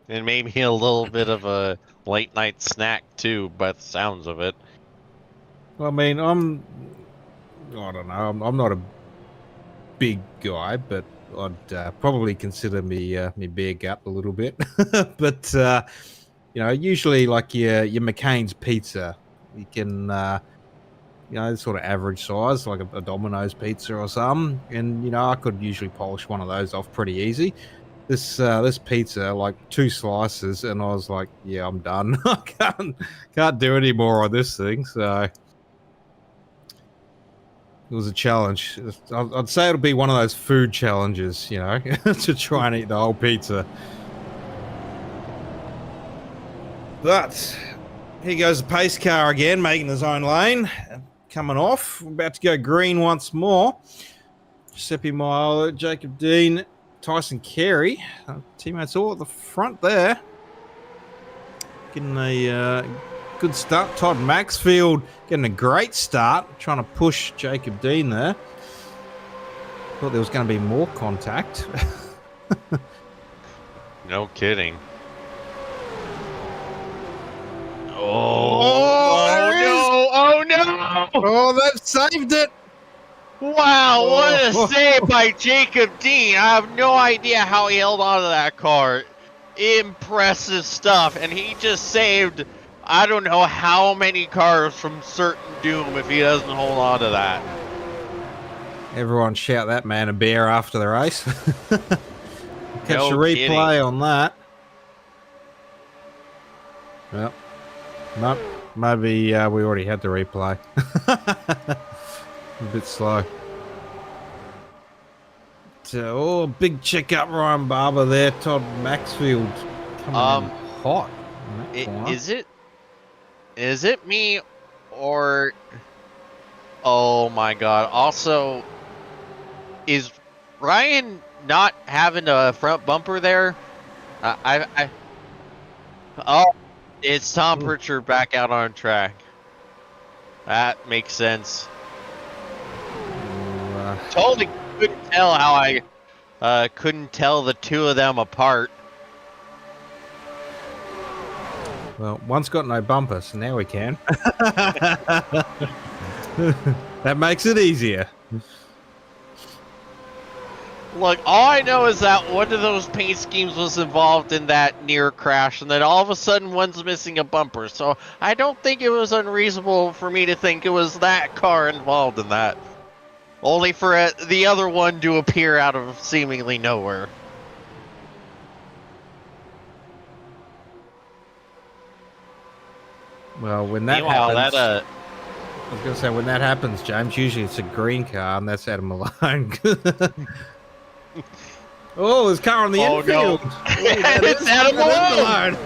And maybe a little bit of a late night snack too, by the sounds of it. Well, I mean, I don't know. I'm not a big guy, but I'd probably consider me beer gut a little bit. But usually like your McCain's pizza, you can sort of average size, like a Domino's pizza or something, and I could usually polish one of those off pretty easy. This pizza, like 2 slices, and I was like, yeah, I'm done. I can't do any more on this thing. So it was a challenge. I'd say it'll be one of those food challenges, to try and eat the whole pizza. But here goes the pace car again, making his own lane. Coming off. We're about to go green once more. Giuseppe Maiolo, Jacob Dean, Tyson Carey, teammates all at the front there. Getting a good start. Todd Maxfield getting a great start, trying to push Jacob Dean there. Thought there was going to be more contact. No kidding. Oh no! Oh, they've saved it! Wow, what a save by Jacob Dean. I have no idea how he held on to that car. Impressive stuff. And he just saved, I don't know how many cars from certain doom if he doesn't hold on to that. Everyone shout that man a bear after the race. Catch No a replay kidding. on that. Well, no, maybe we already had the replay. A bit slow. So, big check up Ryan Barber there. Todd Maxfield coming in hot. Is it me or oh my god. Also, is Ryan not having a front bumper there? It's Tom Pritchard back out on track. That makes sense. Totally couldn't tell how I couldn't tell the two of them apart. Well, one's got no bumper, so now we can. That makes it easier. Look, all I know is that one of those paint schemes was involved in that near crash, and then all of a sudden one's missing a bumper. So I don't think it was unreasonable for me to think it was that car involved in that. Only for the other one to appear out of seemingly nowhere. Well, when that Meanwhile, happens, I was going to say, when that happens, James, usually it's a green car, and that's Adam Malone. Oh, there's a car on the infield. No. It's Adam Malone.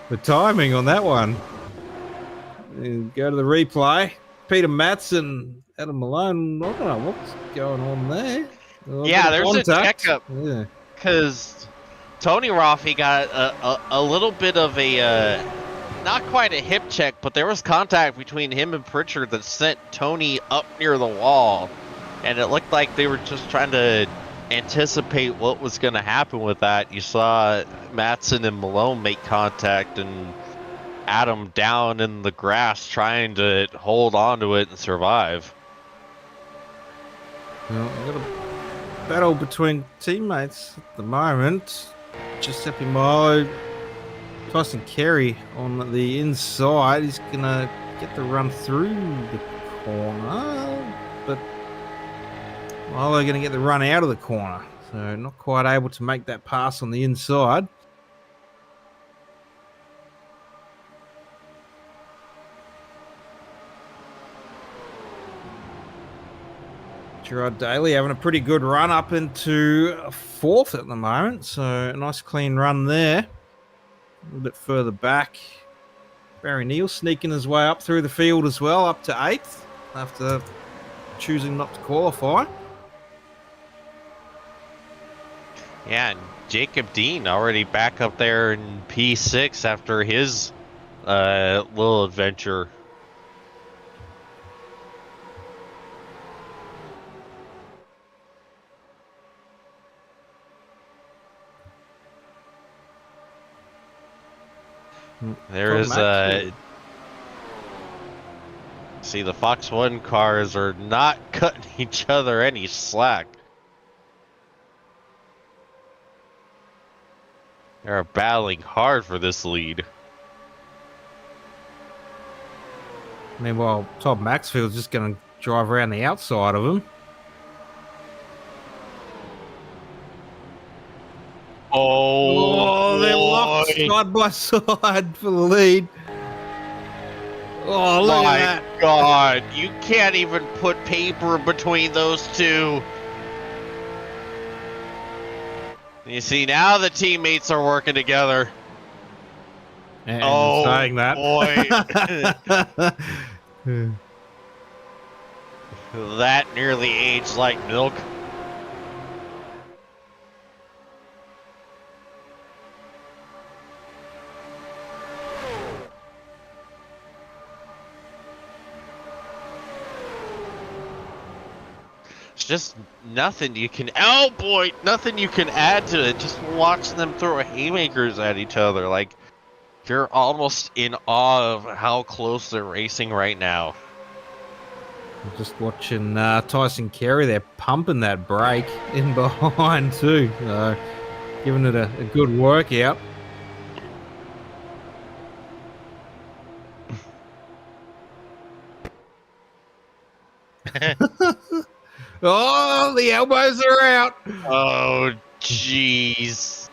The timing on that one. And go to the replay. Peter Matson, Adam Malone. I don't know what's going on there. Yeah, there's a checkup. Yeah. Because Tony Raffi got a little bit of a, not quite a hip check, but there was contact between him and Pritchard that sent Tony up near the wall. And it looked like they were just trying to anticipate what was going to happen with that. You saw Matson and Malone make contact and Adam down in the grass trying to hold on to it and survive. Well, we've got a battle between teammates at the moment. Giuseppe Maiolo, Tyson Carey on the inside. He's going to get the run through the corner, but Well, they're going to get the run out of the corner. So not quite able to make that pass on the inside. Gerard Daly having a pretty good run up into fourth at the moment. So a nice clean run there. A little bit further back. Barry Neal sneaking his way up through the field as well, up to eighth after choosing not to qualify. Yeah, and Jacob Dean already back up there in P6 after his little adventure. There is see, the Fox 1 cars are not cutting each other any slack. They're battling hard for this lead. Meanwhile, Todd Maxfield's just going to drive around the outside of him. Oh, they're locked side by side for the lead. Oh, look at that. My God, you can't even put paper between those two. You see, now the teammates are working together. And oh, saying that. Boy. That nearly aged like milk. It's just nothing you can, oh boy, nothing you can add to it. Just watching them throw haymakers at each other. Like, you're almost in awe of how close they're racing right now. I'm just watching Tyson Carey there pumping that brake in behind too. Giving it a good workout. Oh, the elbows are out. Oh, jeez.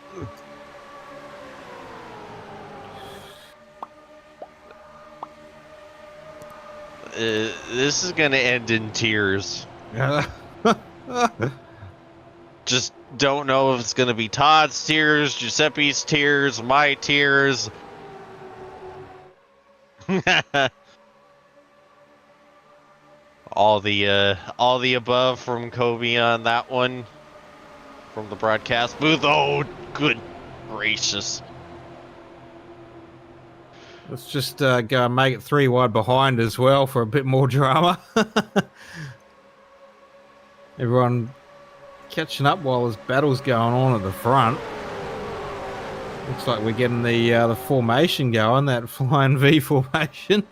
This is gonna end in tears. Just don't know if it's gonna be Todd's tears, Giuseppe's tears, my tears. all the above from Kobe on that one from the broadcast booth. Oh, good gracious. Let's just go and make it 3 wide behind as well for a bit more drama. Everyone catching up while there's battles going on at the front. Looks like we're getting the formation going, that flying V formation.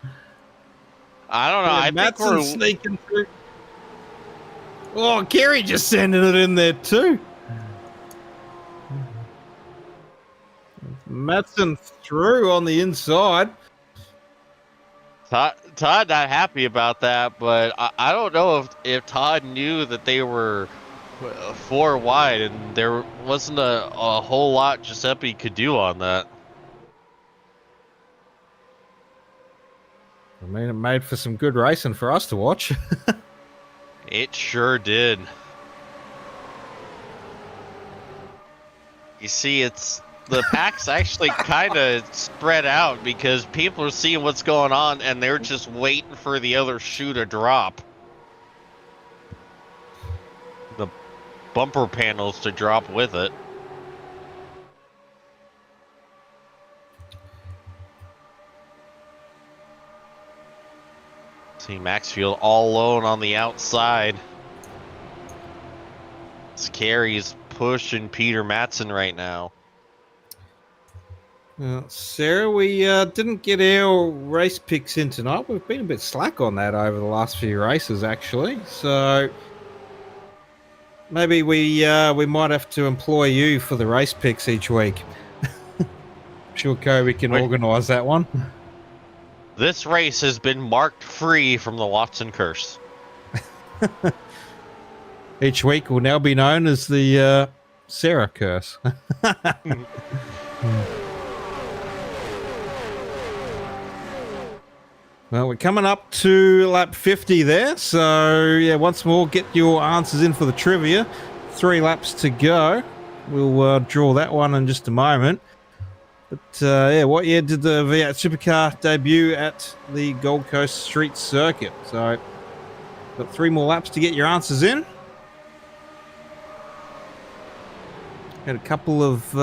I don't know. I think we're sneaking through. Oh, Kerry just sending it in there too. Matson through on the inside. Todd not happy about that, but I don't know if Todd knew that they were 4 wide and there wasn't a whole lot Giuseppe could do on that. I mean, it made for some good racing for us to watch. It sure did. You see, the pack's actually kind of spread out because people are seeing what's going on and they're just waiting for the other shoe to drop. The bumper panels to drop with it. See Maxfield all alone on the outside. Carey's pushing Peter Matson right now. Sarah, we didn't get our race picks in tonight. We've been a bit slack on that over the last few races, actually. So maybe we might have to employ you for the race picks each week. I'm sure Kobe can organise that one. This race has been marked free from the Watson curse. Each week will now be known as the Sarah curse. Well, we're coming up to lap 50 there. So, yeah, once more, get your answers in for the trivia. 3 laps to go. We'll draw that one in just a moment. But, yeah, what year did the V8 Supercar debut at the Gold Coast Street Circuit? So, got 3 more laps to get your answers in. Got a couple of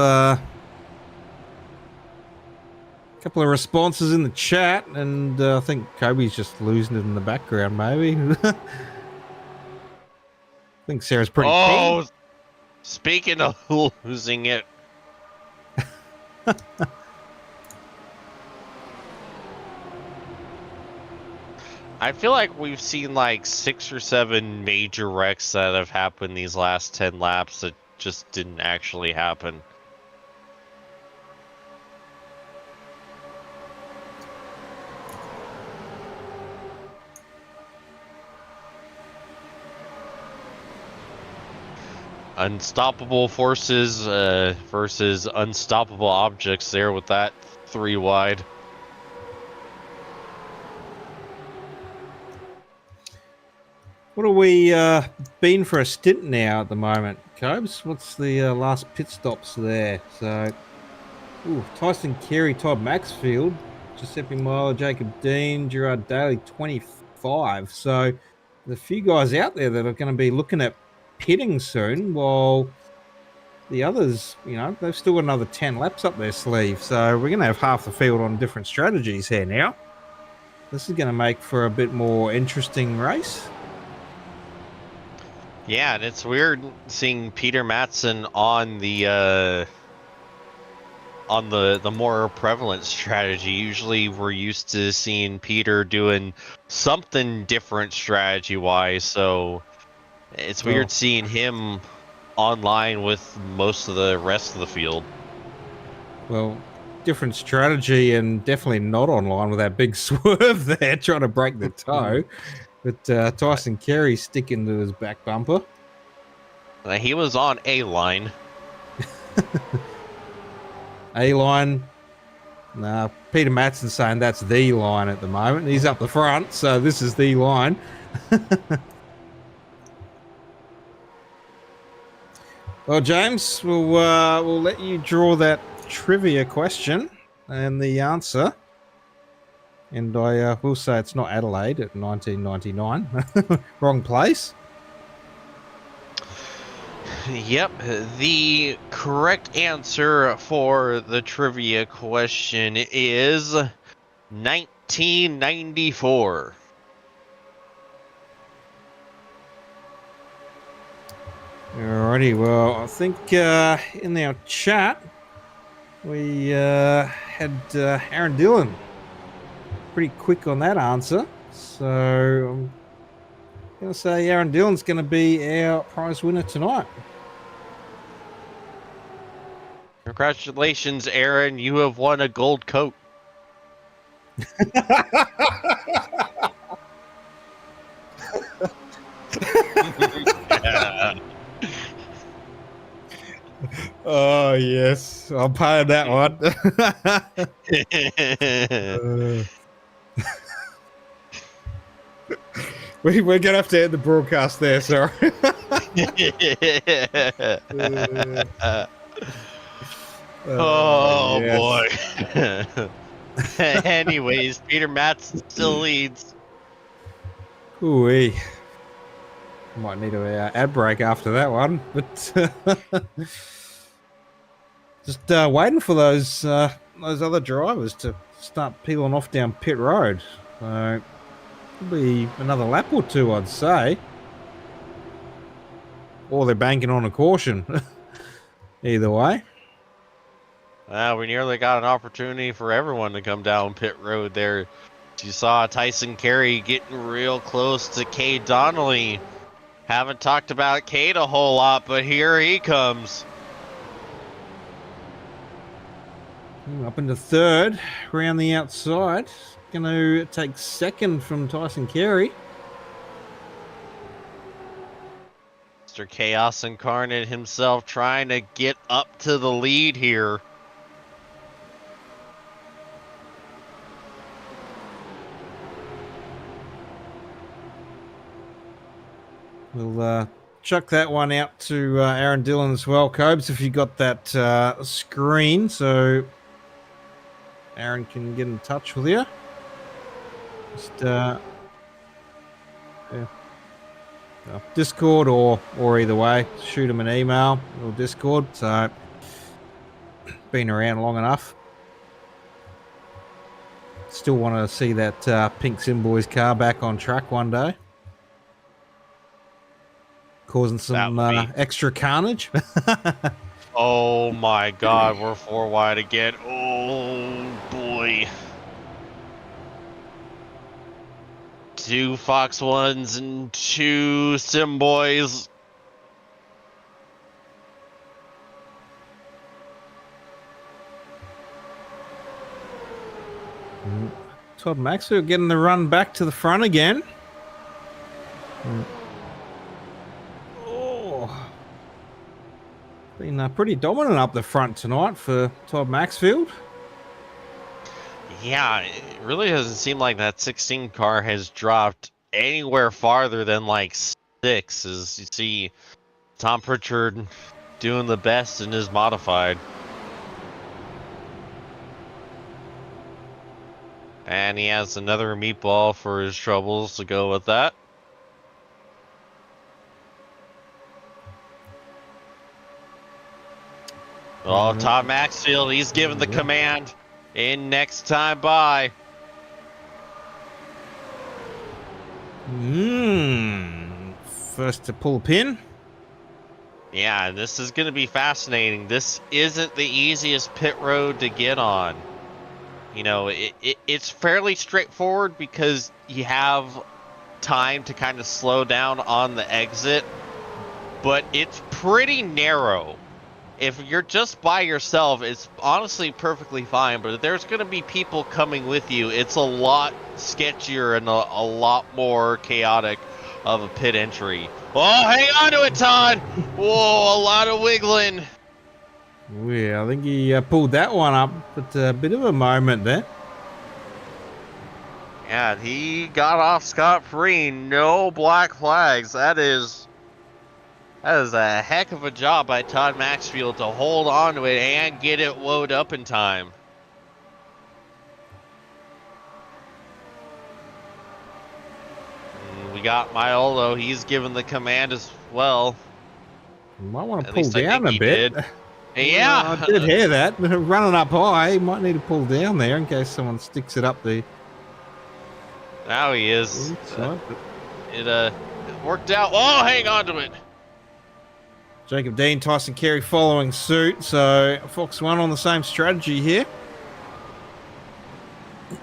responses in the chat, and I think Kobe's just losing it in the background, maybe. I think Sarah's pretty keen. Speaking of losing it. I feel like we've seen like 6 or 7 major wrecks that have happened these last 10 laps that just didn't actually happen. Unstoppable forces versus unstoppable objects there with that 3 wide. What are we been for a stint now at the moment, Cobes? What's the last pit stops there? So, Tyson Carey, Todd Maxfield, Giuseppe Milo, Jacob Dean, Gerard Daly, 25. So, there's a few guys out there that are going to be looking at pitting soon, while the others, you know, they've still got another 10 laps up their sleeve. So, we're going to have half the field on different strategies here now. This is going to make for a bit more interesting race. Yeah, and it's weird seeing Peter Madsen on the more prevalent strategy. Usually we're used to seeing Peter doing something different strategy-wise, so it's weird seeing him online with most of the rest of the field. Well, different strategy and definitely not online with that big swerve there trying to break the toe. But Tyson Carey sticking to his back bumper. He was on A-line. A-line. Nah, Peter Madsen saying that's the line at the moment. He's up the front, so this is the line. Well, James, we'll let you draw that trivia question and the answer. And I will say it's not Adelaide at 1999. Wrong place. Yep, the correct answer for the trivia question is 1994. Alrighty, well, I think in our chat we had Aaron Dillon pretty quick on that answer. So I'm going to say Aaron Dillon's going to be our prize winner tonight. Congratulations, Aaron. You have won a gold coat. Oh, yes. I'll pay that one. We're going to have to end the broadcast there, sorry. Oh, yes. boy. Anyways, Peter Madsen still leads. Ooh-wee. Might need an ad break after that one, but just waiting for those other drivers to start peeling off down pit road. So it'll be another lap or two, I'd say. Or they're banking on a caution. Either way. We nearly got an opportunity for everyone to come down pit road there. You saw Tyson Carey getting real close to Cade Donnelly. Haven't talked about Cade a whole lot, but here he comes. Up into third, around the outside. Going to take second from Tyson Carey. Mr. Chaos Incarnate himself trying to get up to the lead here. We'll chuck that one out to Aaron Dillon as well, Cobes, if you got that screen, so Aaron can get in touch with you. Just yeah. Discord or either way, shoot him an email or Discord. So been around long enough. Still want to see that pink Simboys car back on track one day, causing some extra carnage. Oh my God, we're 4 wide again. Oh boy. 2 Fox 1s and 2 Simboys. Todd Maxwell getting the run back to the front again. Oh, been pretty dominant up the front tonight for Todd Maxfield. Yeah, it really doesn't seem like that 16 car has dropped anywhere farther than like 6. As you see, Tom Pritchard doing the best in his modified. And he has another meatball for his troubles to go with that. Oh, Todd Maxfield, he's given the command. In next time by. First to pull a pin. Yeah, this is going to be fascinating. This isn't the easiest pit road to get on. You know, it's fairly straightforward because you have time to kind of slow down on the exit, but it's pretty narrow. If you're just by yourself, it's honestly perfectly fine, but if there's going to be people coming with you, it's a lot sketchier and a lot more chaotic of a pit entry. Oh, hang on to it, Todd! Whoa, a lot of wiggling. Yeah, I think he pulled that one up, but a bit of a moment there. Yeah, he got off scot-free. No black flags. That is a heck of a job by Todd Maxfield to hold on to it and get it woed up in time. And we got Maiolo. He's given the command as well. You might want to pull down a bit. Yeah. I did hear that. Running up high, he might need to pull down there in case someone sticks it up there. Now he is. It worked out. Oh, hang on to it. Jacob Dean, Tyson Carey following suit. So Fox 1 on the same strategy here.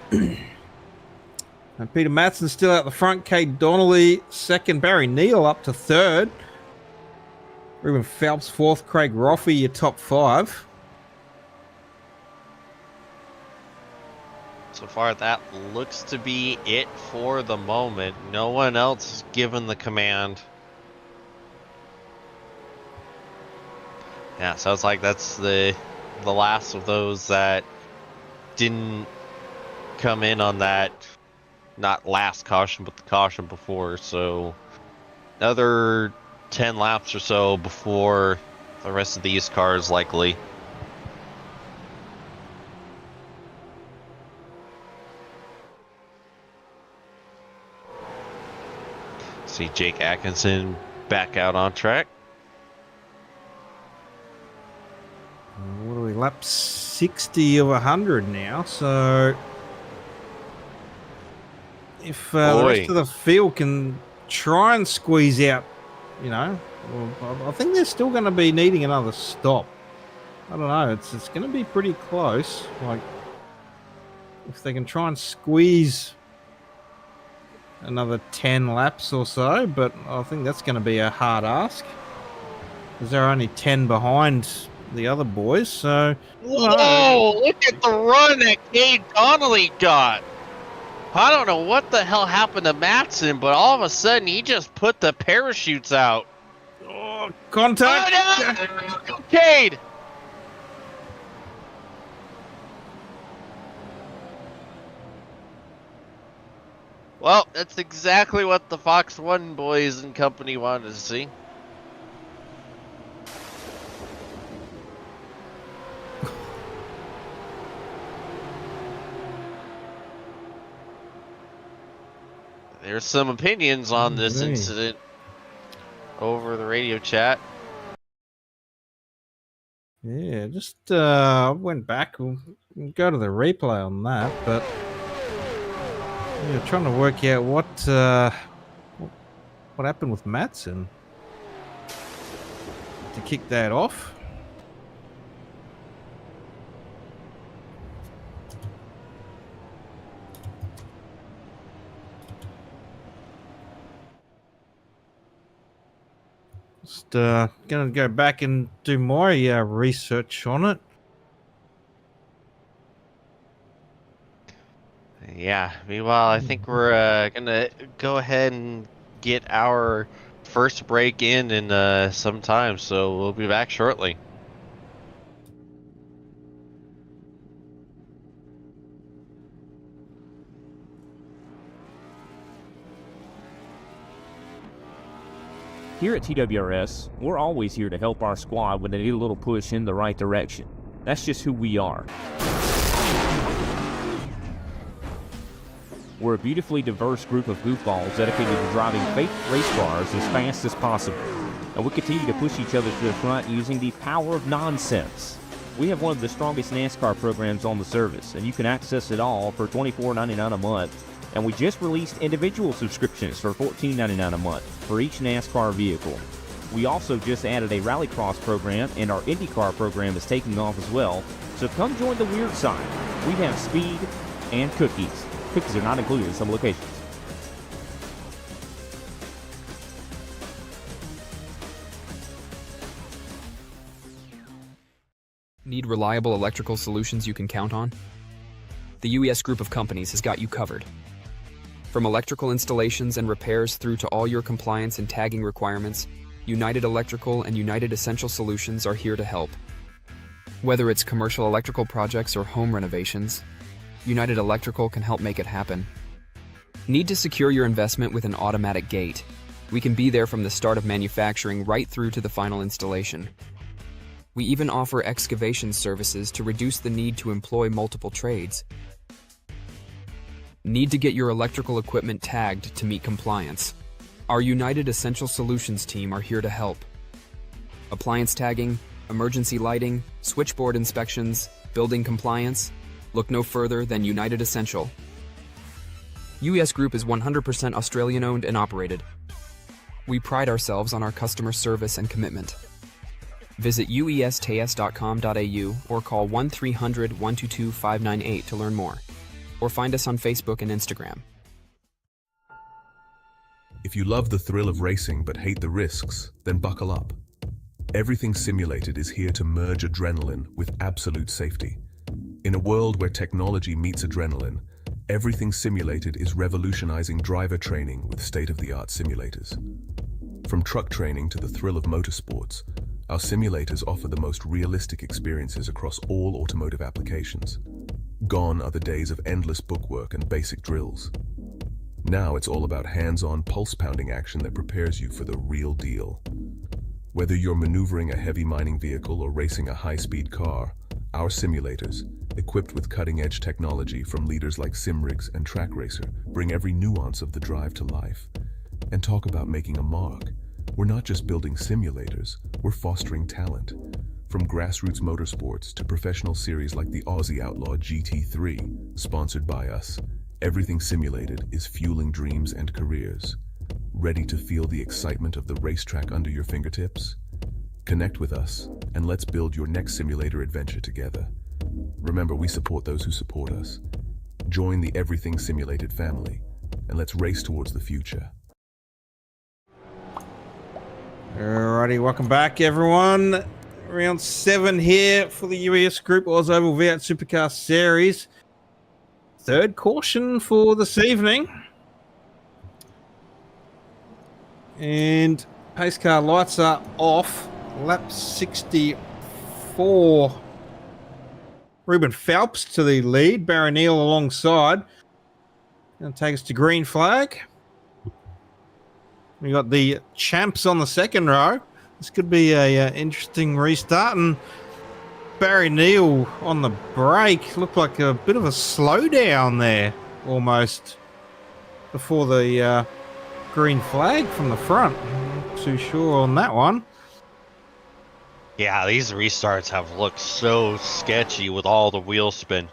And Peter Matson still out the front. Cade Donnelly second. Barry Neal up to third. Ruben Phelps fourth. Craig Roffey your top 5. So far, that looks to be it for the moment. No one else is given the command. Yeah, sounds like that's the last of those that didn't come in on that, not last caution, but the caution before. So another 10 laps or so before the rest of these cars likely. See Jake Atkinson back out on track. What are we, lap 60 of 100 now, so if the rest of the field can try and squeeze out, you know, well, I think they're still going to be needing another stop. I don't know, it's going to be pretty close. Like, if they can try and squeeze another 10 laps or so, but I think that's going to be a hard ask because they're only 10 behind the other boys. So whoa, look at the run that Cade Donnelly got. I don't know what the hell happened to Matson, but all of a sudden he just put the parachutes out. Oh, contact. Oh, no! Cade! Well, that's exactly what the Fox 1 boys and company wanted to see. There's some opinions on this incident over the radio chat. Yeah, just went back. We'll go to the replay on that, but yeah, trying to work out what happened with Matson to kick that off. Just gonna go back and do more research on it. Yeah, meanwhile, I think we're gonna go ahead and get our first break in some time, so we'll be back shortly. Here at TWRS, we're always here to help our squad when they need a little push in the right direction. That's just who we are. We're a beautifully diverse group of goofballs dedicated to driving fake race cars as fast as possible. And we continue to push each other to the front using the power of nonsense. We have one of the strongest NASCAR programs on the service, and you can access it all for $24.99 a month. And we just released individual subscriptions for $14.99 a month for each NASCAR vehicle. We also just added a Rallycross program, and our IndyCar program is taking off as well. So come join the weird side. We have speed and cookies. Cookies are not included in some locations. Need reliable electrical solutions you can count on? The UES group of companies has got you covered. From electrical installations and repairs through to all your compliance and tagging requirements, United Electrical and United Essential Solutions are here to help. Whether it's commercial electrical projects or home renovations, United Electrical can help make it happen. Need to secure your investment with an automatic gate? We can be there from the start of manufacturing right through to the final installation. We even offer excavation services to reduce the need to employ multiple trades. Need to get your electrical equipment tagged to meet compliance? Our United Essential Solutions team are here to help. Appliance tagging, emergency lighting, switchboard inspections, building compliance? Look no further than United Essential. UES Group is 100% Australian owned and operated. We pride ourselves on our customer service and commitment. Visit uestas.com.au or call 1-300-122-598 to learn more. Or find us on Facebook and Instagram. If you love the thrill of racing but hate the risks, then buckle up. Everything Simulated is here to merge adrenaline with absolute safety. In a world where technology meets adrenaline, Everything Simulated is revolutionizing driver training with state-of-the-art simulators. From truck training to the thrill of motorsports, our simulators offer the most realistic experiences across all automotive applications. Gone are the days of endless bookwork and basic drills. Now it's all about hands-on, pulse-pounding action that prepares you for the real deal. Whether you're maneuvering a heavy mining vehicle or racing a high-speed car, our simulators, equipped with cutting-edge technology from leaders like SimRigs and TrackRacer, bring every nuance of the drive to life. And talk about making a mark. We're not just building simulators, we're fostering talent. From grassroots motorsports to professional series like the Aussie Outlaw GT3, sponsored by us, Everything Simulated is fueling dreams and careers. Ready to feel the excitement of the racetrack under your fingertips? Connect with us, and let's build your next simulator adventure together. Remember, we support those who support us. Join the Everything Simulated family, and let's race towards the future. Alrighty, welcome back, everyone. Round 7 here for the UES Group OzOvals V8 Supercar Series. Third caution for this evening. And pace car lights are off. Lap 64. Ruben Phelps to the lead. Barry Neal alongside. Going to take us to green flag. We got the champs on the second row. This could be a interesting restart. And Barry Neal on the brake. Looked like a bit of a slowdown there, almost, before the green flag from the front. I'm not too sure on that one. Yeah, these restarts have looked so sketchy with all the wheel spin.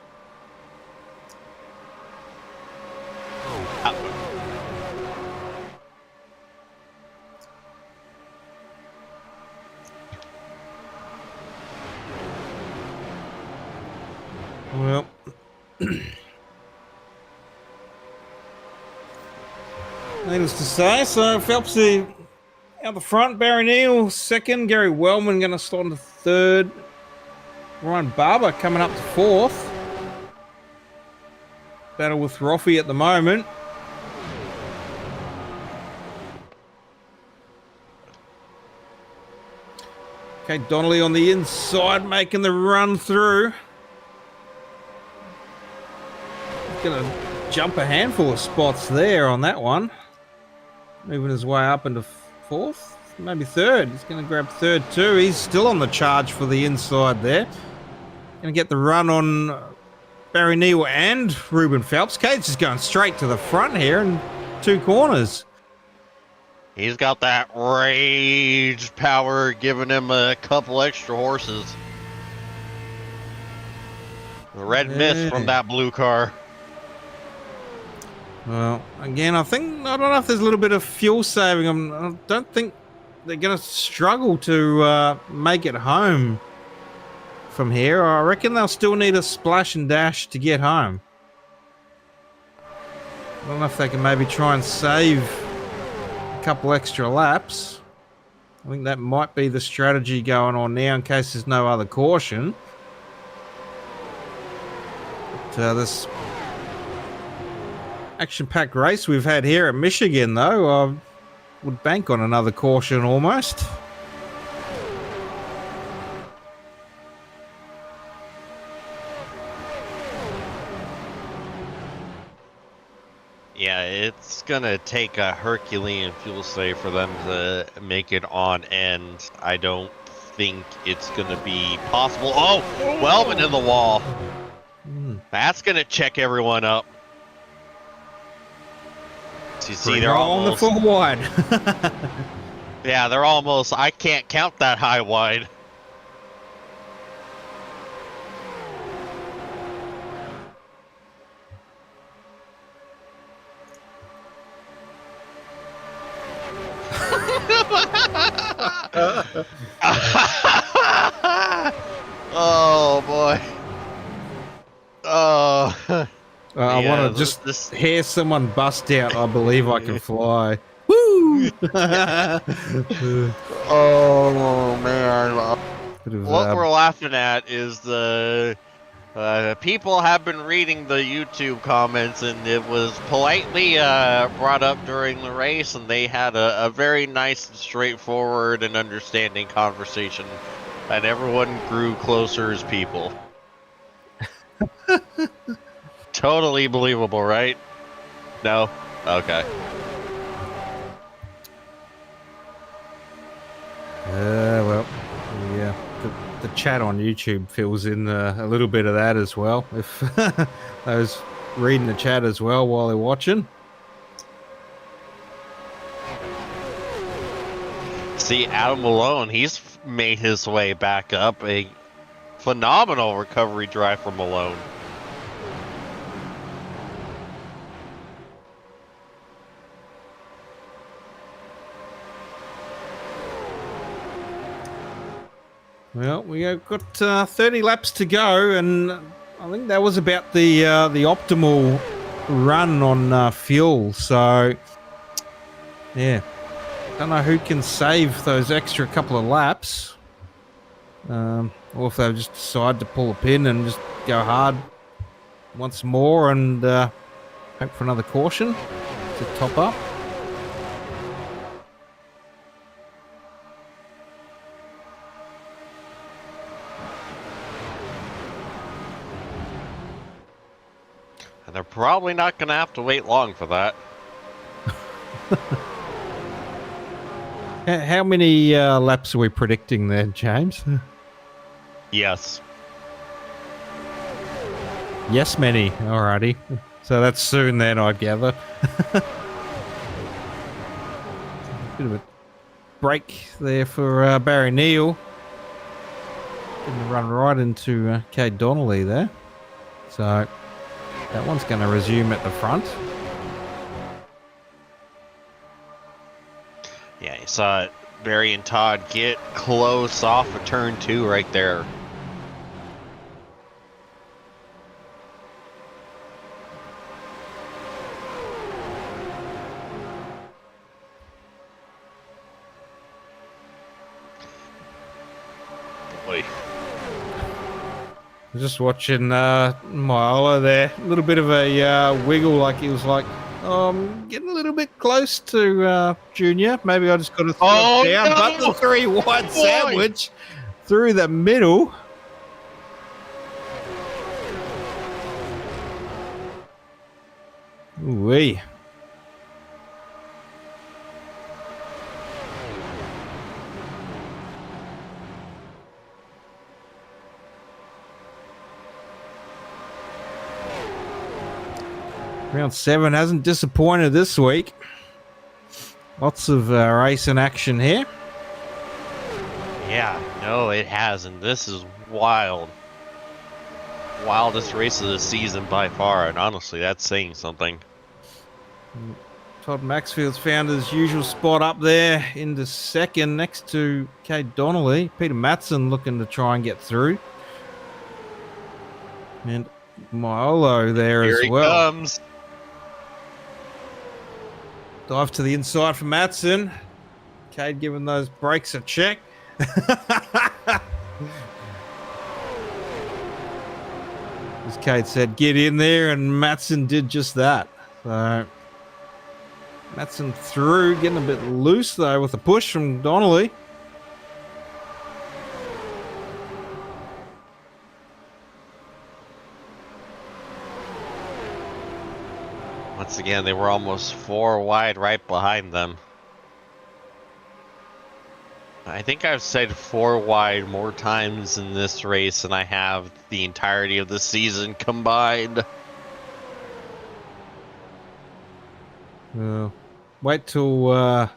Well, needless to say, so Phelps out the front, Barry Neal second, Gary Wellman going to slot into third, Ryan Barber coming up to fourth. Battle with Roffey at the moment. Okay, Donnelly on the inside making the run through. Going to jump a handful of spots there on that one. Moving his way up into fourth, maybe third. He's going to grab third too. He's still on the charge for the inside there. Going to get the run on Barry Neal and Ruben Phelps. Cade's just going straight to the front here in two corners. He's got that rage power giving him a couple extra horses. The red mist from that blue car. Well, again, I don't know if there's a little bit of fuel saving. I don't think they're going to struggle to make it home from here. I reckon they'll still need a splash and dash to get home. I don't know if they can maybe try and save a couple extra laps. I think that might be the strategy going on now in case there's no other caution. But this action-packed race we've had here at Michigan, though, I would bank on another caution almost. Yeah, it's gonna take a Herculean fuel save for them to make it on end. I don't think it's gonna be possible. Oh, Wellman in the wall. That's gonna check everyone up. So you see, they're almost on the full wide. Yeah, they're almost. I can't count that high wide. Oh boy. Oh. I want to just hear someone bust out, I believe I can fly. Woo! Oh man. What we're laughing at is the people have been reading the YouTube comments, and it was politely brought up during the race, and they had a very nice, straightforward, and understanding conversation, and everyone grew closer as people. Totally believable, right? No? Okay. Well, yeah. The chat on YouTube fills in a little bit of that as well. If those reading the chat as well while they're watching. See, Adam Malone, he's made his way back up. A phenomenal recovery drive from Malone. Well, we have got 30 laps to go, and I think that was about the optimal run on fuel. So, yeah, don't know who can save those extra couple of laps, or if they just decide to pull a pin and just go hard once more and hope for another caution to top up. And they're probably not going to have to wait long for that. How many laps are we predicting there, James? Yes. Yes, many. Alrighty. So that's soon then, I gather. Bit of a break there for Barry Neal. Didn't run right into Cade Donnelly there. So that one's going to resume at the front. Yeah, you saw Barry and Todd get close off of turn 2 right there. Boy. Just watching Milo there. A little bit of a wiggle, like he was like, I'm getting a little bit close to Junior. Maybe I just got to throw it down. No! But the 3 wide sandwich through the middle. Ooh-wee. Round 7 hasn't disappointed this week. Lots of racing action here. Yeah, no, it hasn't. This is wild. Wildest race of the season by far, and honestly, that's saying something. Todd Maxfield's found his usual spot up there in the second next to Cade Donnelly. Peter Matson looking to try and get through. And Miolo there Here as he well. comes. Dive to the inside for Matson. Cade giving those brakes a check. As Cade said, get in there, and Matson did just that. So Matson through, getting a bit loose though with a push from Donnelly. Once again, they were almost 4 wide right behind them. I think I've said 4 wide more times in this race than I have the entirety of the season combined. Wait till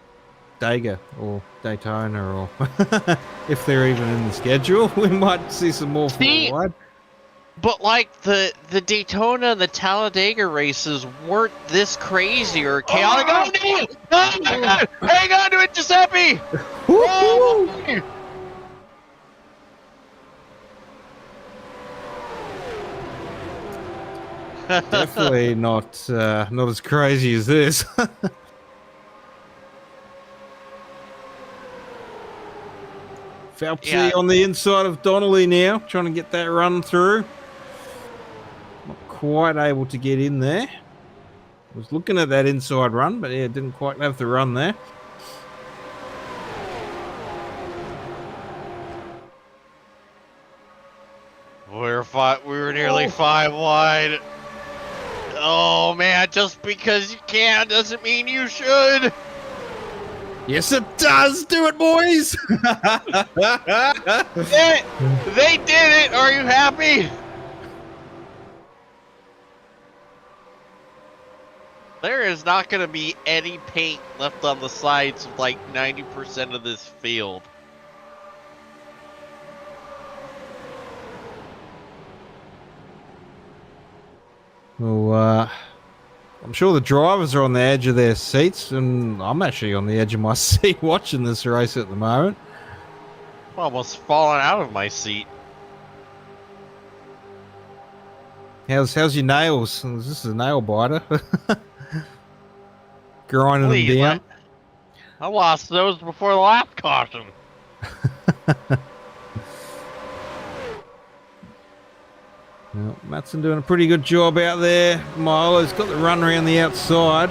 Dega or Daytona, or if they're even in the schedule, we might see some more 4 wide. But like the Daytona and the Talladega races weren't this crazy or chaotic. Oh, no! Oh, hang on to it, Giuseppe! Oh, Definitely not as crazy as this. Phelpsy on the inside of Donnelly now, trying to get that run through. Not quite able to get in there. Was looking at that inside run, but yeah, didn't quite have the run there. we were nearly 5 wide. Oh man, just because you can doesn't mean you should. Yes, it does. Do it, boys. They did it. Are you happy? There is not going to be any paint left on the sides of like 90% of this field. Well, I'm sure the drivers are on the edge of their seats, and I'm actually on the edge of my seat watching this race at the moment. I'm almost falling out of my seat. How's your nails? Is this a nail biter? Grinding them down. I lost those before the last caution. Well, Matson doing a pretty good job out there. Milo's got the run around the outside.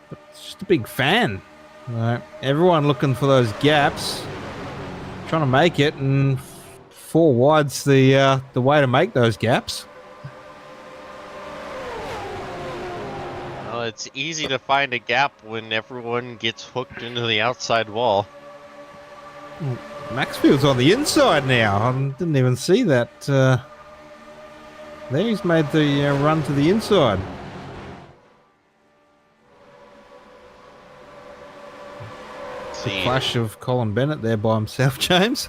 But it's just a big fan. Everyone looking for those gaps. Trying to make it, and 4 wide's the way to make those gaps. Well, it's easy to find a gap when everyone gets hooked into the outside wall. Maxfield's on the inside now. I didn't even see that. There he's made the run to the inside. The clash of Colin Bennett there by himself, James.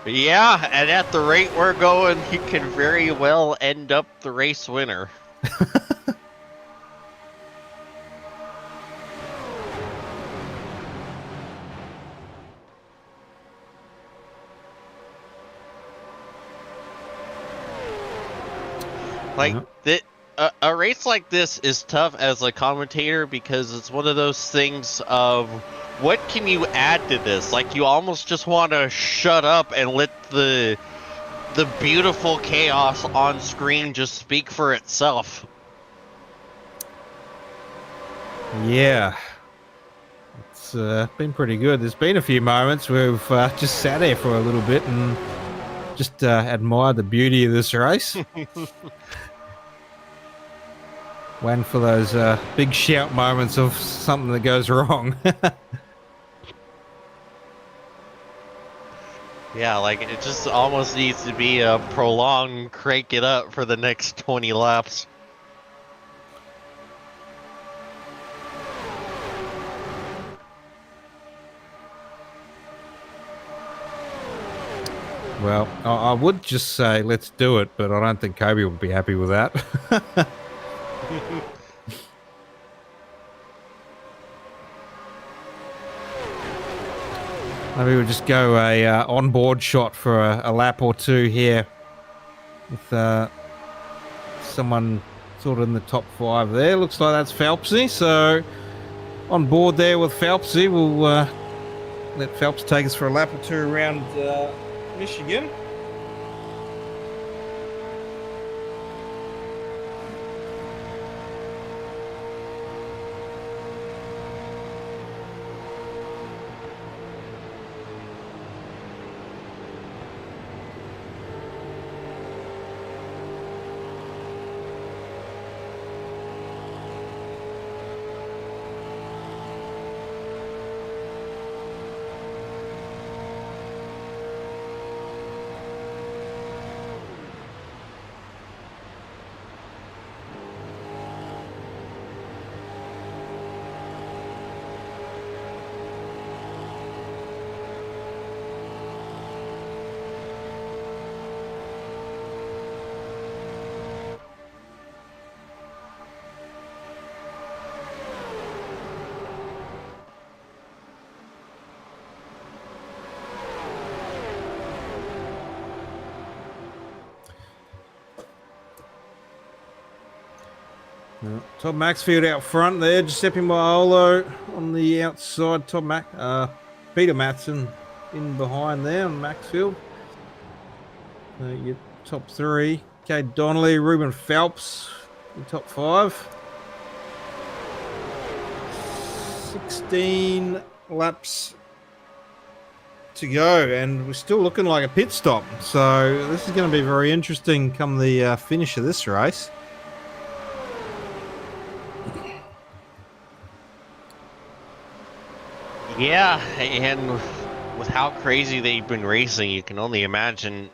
Yeah, and at the rate we're going, he can very well end up the race winner. Like, a race like this is tough as a commentator because it's one of those things of what can you add to this? Like, you almost just want to shut up and let the beautiful chaos on screen just speak for itself. Yeah. It's been pretty good. There's been a few moments where we've just sat there for a little bit and just admired the beauty of this race. Waiting for those big shout moments of something that goes wrong. Yeah, like it just almost needs to be a prolonged crank it up for the next 20 laps. Well, I would just say let's do it, but I don't think Kobe would be happy with that. Maybe we'll just go a onboard shot for a lap or two here with someone sort of in the top 5 there. Looks like that's Phelpsy, so on board there with Phelpsy. We'll let Phelps take us for a lap or two around Michigan. Todd Maxfield out front there, Giuseppe Maiolo on the outside. Peter Matson in behind there on Maxfield. Your top 3, Cade Donnelly, Ruben Phelps in top 5. 16 laps to go, and we're still looking like a pit stop. So this is going to be very interesting come the finish of this race. Yeah, and with how crazy they've been racing, you can only imagine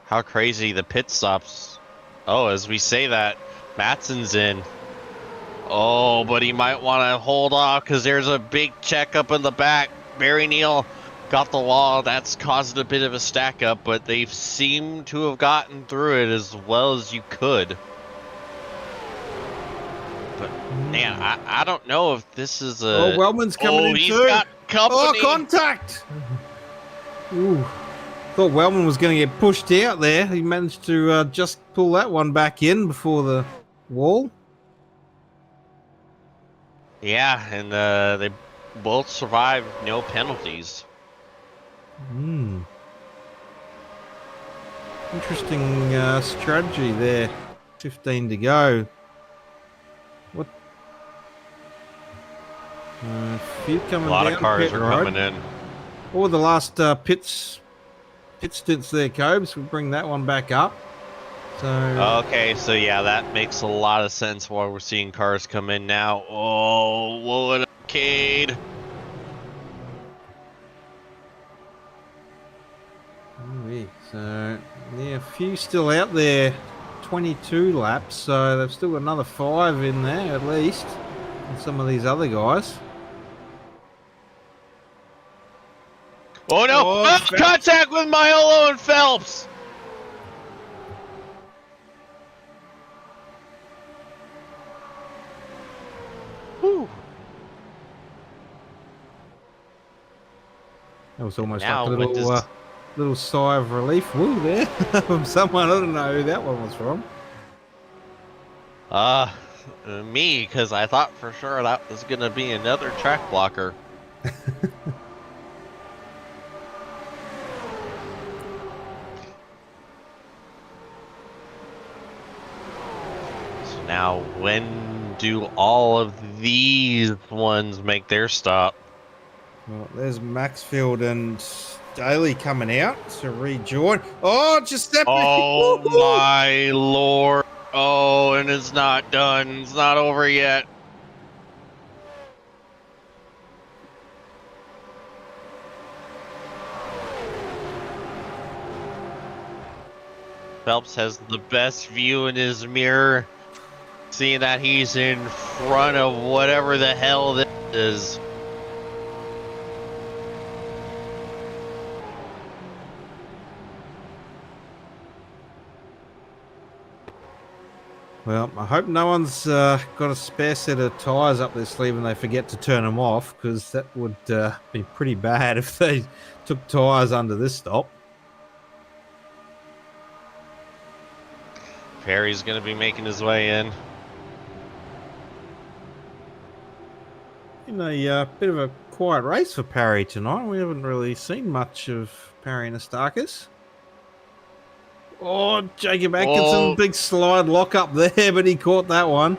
how crazy the pit stops. Oh, as we say that, Matson's in. Oh, but he might want to hold off because there's a big check up in the back. Barry Neal got the wall. That's caused a bit of a stack up, but they've seemed to have gotten through it as well as you could. But man, I don't know if this is a. Oh, Wellman's coming in he's too. got company. Oh, contact! Ooh, thought Wellman was going to get pushed out there. He managed to just pull that one back in before the wall. Yeah, and they both survived no penalties. Interesting strategy there. 15 to go. What? Few coming A lot down of cars pit are road. coming in. What were the last pits pit stints there, Cobes. We'll bring that one back up. So Okay, so yeah, that makes a lot of sense why we're seeing cars come in now. Oh, what an arcade! So yeah, a few still out there. 22 laps, so they've still got another 5 in there at least. And some of these other guys. Oh no! Oh, Contact with Maiolo and Phelps! Whew. That was almost Now, like a what little, does- little sigh of relief. Woo there from someone. I don't know who that one was from. Me, because I thought for sure that was gonna be another track blocker. So now, when do all of these ones make their stop? Well, there's Maxfield and Daly coming out to rejoin. Oh, Giuseppe! Oh Woo-hoo! my lord! Oh, and it's not done. It's not over yet. Phelps has the best view in his mirror, seeing that he's in front of whatever the hell this is. Well, I hope no one's got a spare set of tyres up their sleeve and they forget to turn them off, because that would be pretty bad if they took tyres under this stop. Perry's going to be making his way in. In a bit of a quiet race for Parry tonight. We haven't really seen much of Parry and Astakis. Oh, Jacob Atkinson, Oh. big slide lock up there, but he caught that one.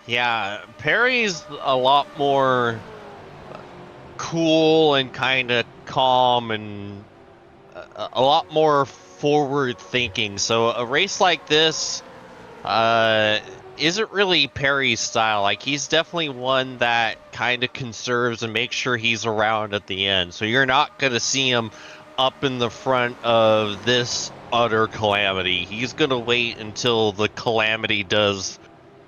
Yeah, Perry's a lot more cool and kind of calm and a lot more forward thinking. So a race like this isn't really Perry's style. Like, he's definitely one that kind of conserves and makes sure he's around at the end. So you're not going to see him up in the front of this utter calamity. He's going to wait until the calamity does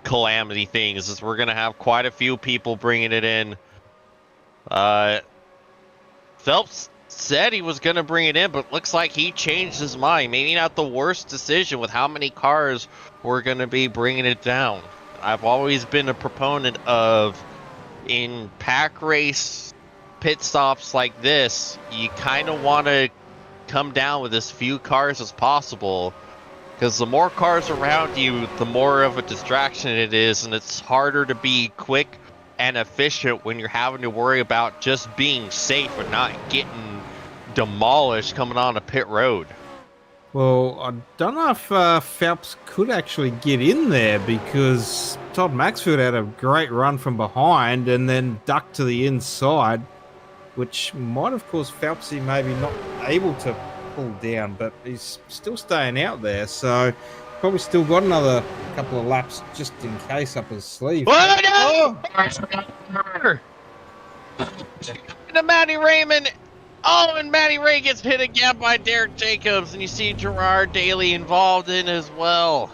calamity things, as we're going to have quite a few people bringing it in. Phelps said he was going to bring it in, but looks like he changed his mind. Maybe not the worst decision with how many cars were going to be bringing it down. I've always been a proponent of, in pack race pit stops like this, you kind of want to come down with as few cars as possible, because the more cars around you, the more of a distraction it is, and it's harder to be quick and efficient when you're having to worry about just being safe and not getting demolished coming on a pit road. Well, I don't know if Phelps could actually get in there, because Todd Maxfield had a great run from behind and then ducked to the inside, which might have caused Phelpsy maybe not able to pull down, but he's still staying out there, so probably still got another couple of laps just in case up his sleeve. Oh, no! To Matty Raymond. Oh, and Matty Ray gets hit again by Derek Jacobs, and you see Gerard Daly involved in as well.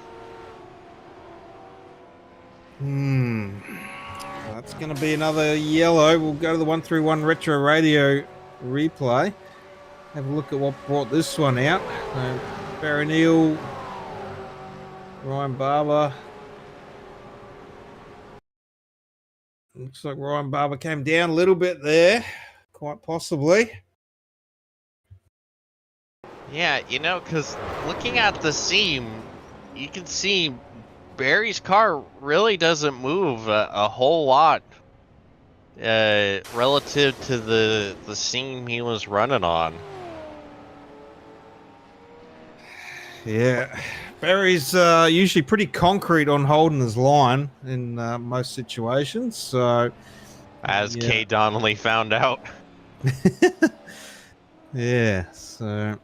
That's going to be another yellow. We'll go to the 131 Retro Radio replay. Have a look at what brought this one out. Barry Neal, Ryan Barber. Looks like Ryan Barber came down a little bit there, quite possibly. Yeah, you know, because looking at the seam, you can see Barry's car really doesn't move a whole lot relative to the seam he was running on. Yeah, Barry's usually pretty concrete on holding his line in most situations. So, As Kay Donnelly found out. Yeah, so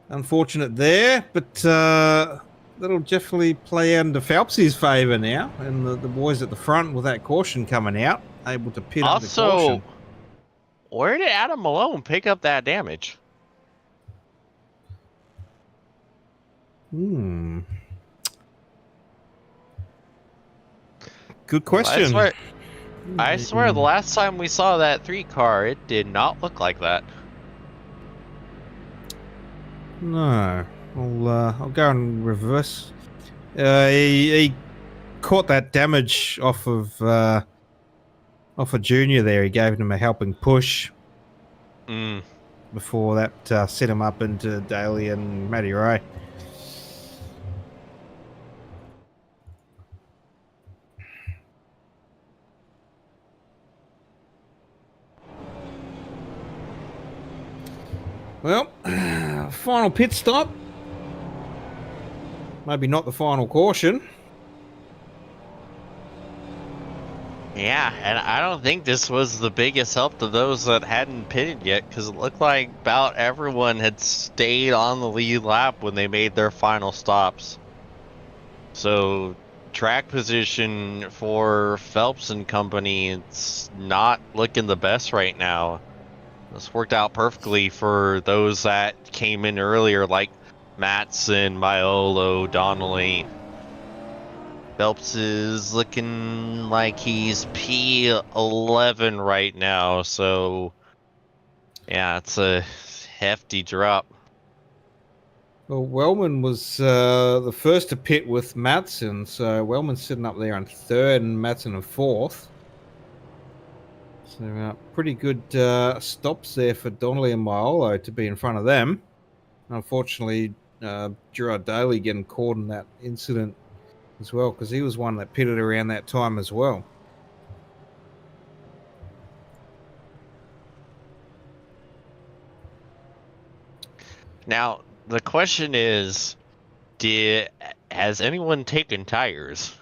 unfortunate there, but that'll definitely play out into Phelps's favour now, and the boys at the front with that caution coming out, able to pit under Also, caution. where did Adam Malone pick up that damage? Good question. I swear the last time we saw that 3 car, it did not look like that. No, I'll go in reverse. He caught that damage off of Junior there. He gave him a helping push before that set him up into Daly and Matty Ray. Well, final pit stop. Maybe not the final caution. Yeah, and I don't think this was the biggest help to those that hadn't pitted yet, because it looked like about everyone had stayed on the lead lap when they made their final stops. So, track position for Phelps and company, it's not looking the best right now. This worked out perfectly for those that came in earlier, like Matson, Maiolo, Donnelly. Phelps is looking like he's P11 right now, so yeah, it's a hefty drop. Well, Wellman was the first to pit with Matson, so Wellman's sitting up there on third and Matson in fourth. So pretty good stops there for Donnelly and Maiolo to be in front of them. Unfortunately, Gerard Daly getting caught in that incident as well, because he was one that pitted around that time as well. Now, the question is, has anyone taken tires?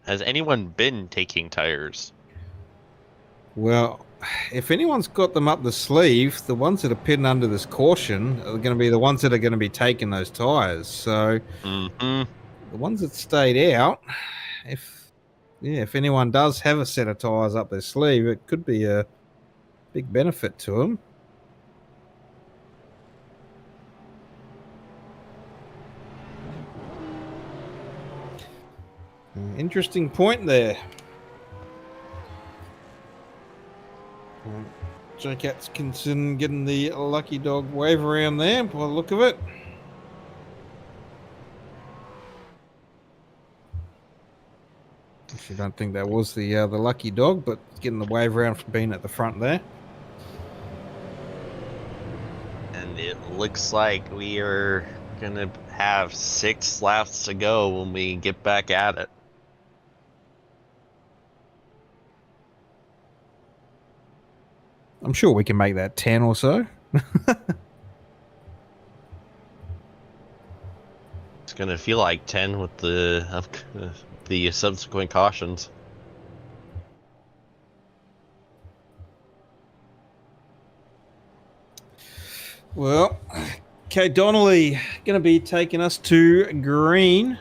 Has anyone been taking tires? Well, if anyone's got them up the sleeve, the ones that are pitting under this caution are going to be the ones that are going to be taking those tires. So the ones that stayed out, if anyone does have a set of tires up their sleeve, it could be a big benefit to them. Interesting point there. Jake Atkinson getting the lucky dog wave around there by the look of it. Actually, don't think that was the lucky dog, but getting the wave around from being at the front there. And it looks like we are gonna have 6 laps to go when we get back at it. I'm sure we can make that 10 or so. It's gonna feel like 10 with the subsequent cautions. Well, okay, Donnelly going to be taking us to green.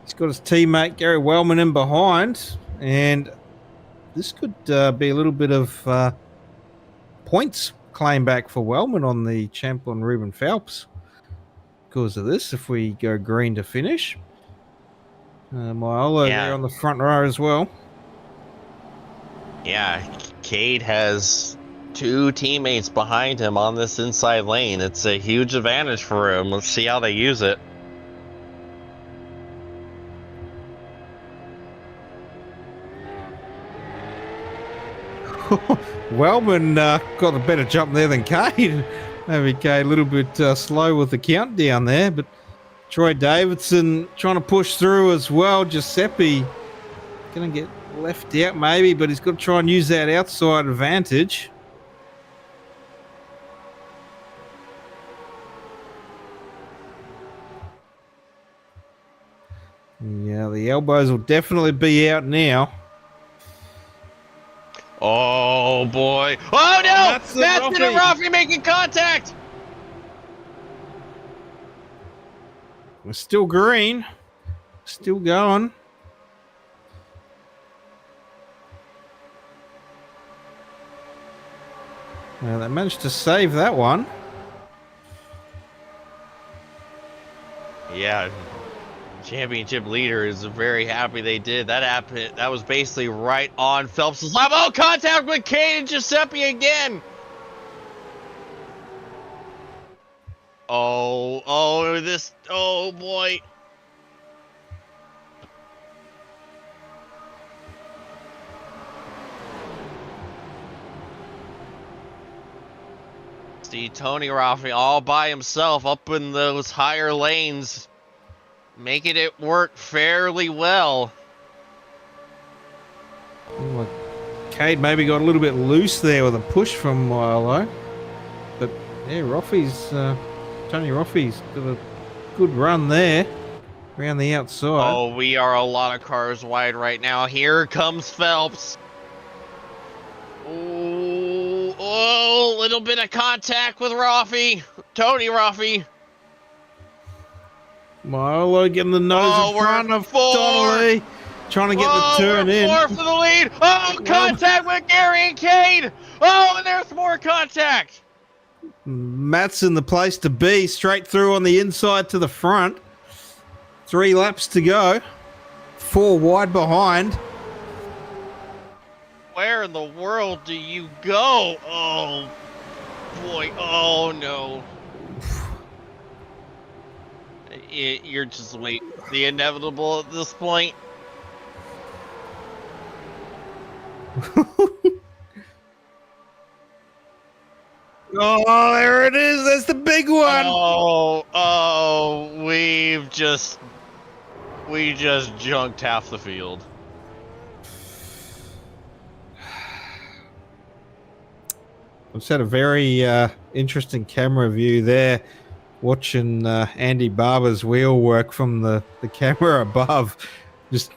He's got his teammate Gary Wellman in behind, and this could be a little bit of points claim back for Wellman on the champion Ruben Phelps because of this, if we go green to finish. Maiolo there on the front row as well. Yeah, Cade has 2 teammates behind him on this inside lane. It's a huge advantage for him. Let's see how they use it. Wellman got a better jump there than Cade. Maybe Cade a little bit slow with the countdown there, but Troy Davidson trying to push through as well. Giuseppe going to get left out maybe, but he's got to try and use that outside advantage. Yeah, the elbows will definitely be out now. Oh boy. Oh no! Oh, Matson and Roffey. Roffey making contact. We're still green. Still going. Well, they managed to save that one. Yeah, championship leader is very happy they did. That was basically right on Phelps' lap. Oh, contact with Kane and Giuseppe again. Oh boy. See Tony Roffey all by himself up in those higher lanes, making it work fairly well. Well, Cade maybe got a little bit loose there with a push from Milo. But yeah, Tony Roffey's got a good run there around the outside. Oh, we are a lot of cars wide right now. Here comes Phelps. Oh, little bit of contact with Tony Roffey. Milo getting the nose in front of Donnelly, trying to get the turn in. 4 for the lead. Oh, contact with Gary and Cade. Oh, and there's more contact. Matson the place to be, straight through on the inside to the front. 3 laps to go. 4 wide behind. Where in the world do you go? Oh, boy. Oh, no. You're just waiting for the inevitable at this point. Oh, there it is. That's the big one. We just junked half the field. I've just had a very interesting camera view there, watching Andy Barber's wheel work from the camera above. Just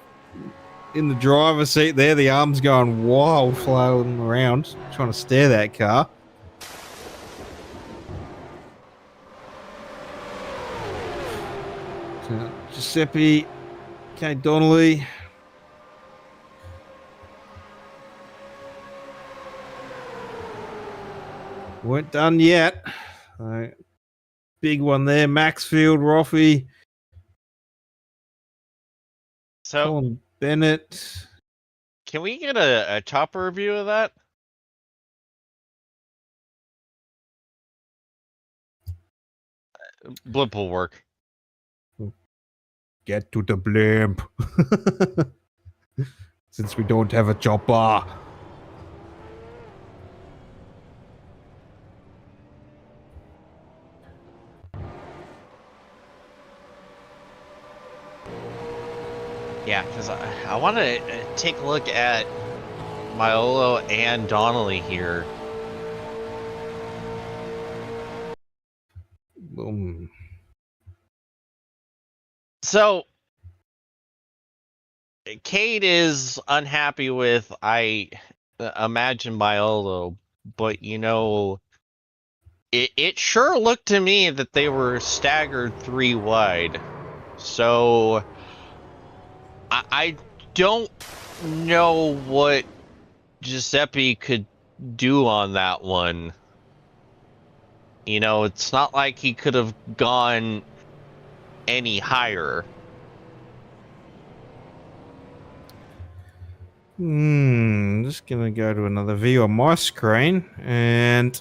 in the driver's seat there, the arms going wild, flailing around, trying to steer that car. So, Giuseppe, Kate Donnelly. Weren't done yet. Big one there. Maxfield, Roffey. So, Colin Bennett. Can we get a chopper review of that? Blimp will work. Get to the blimp. Since we don't have a chopper. Yeah, because I want to take a look at Maiolo and Donnelly here. Boom. So, Cade is unhappy with, I imagine, Maiolo, but it sure looked to me that they were staggered 3 wide. So, I don't know what Giuseppe could do on that one. It's not like he could have gone any higher. Just gonna go to another view on my screen, and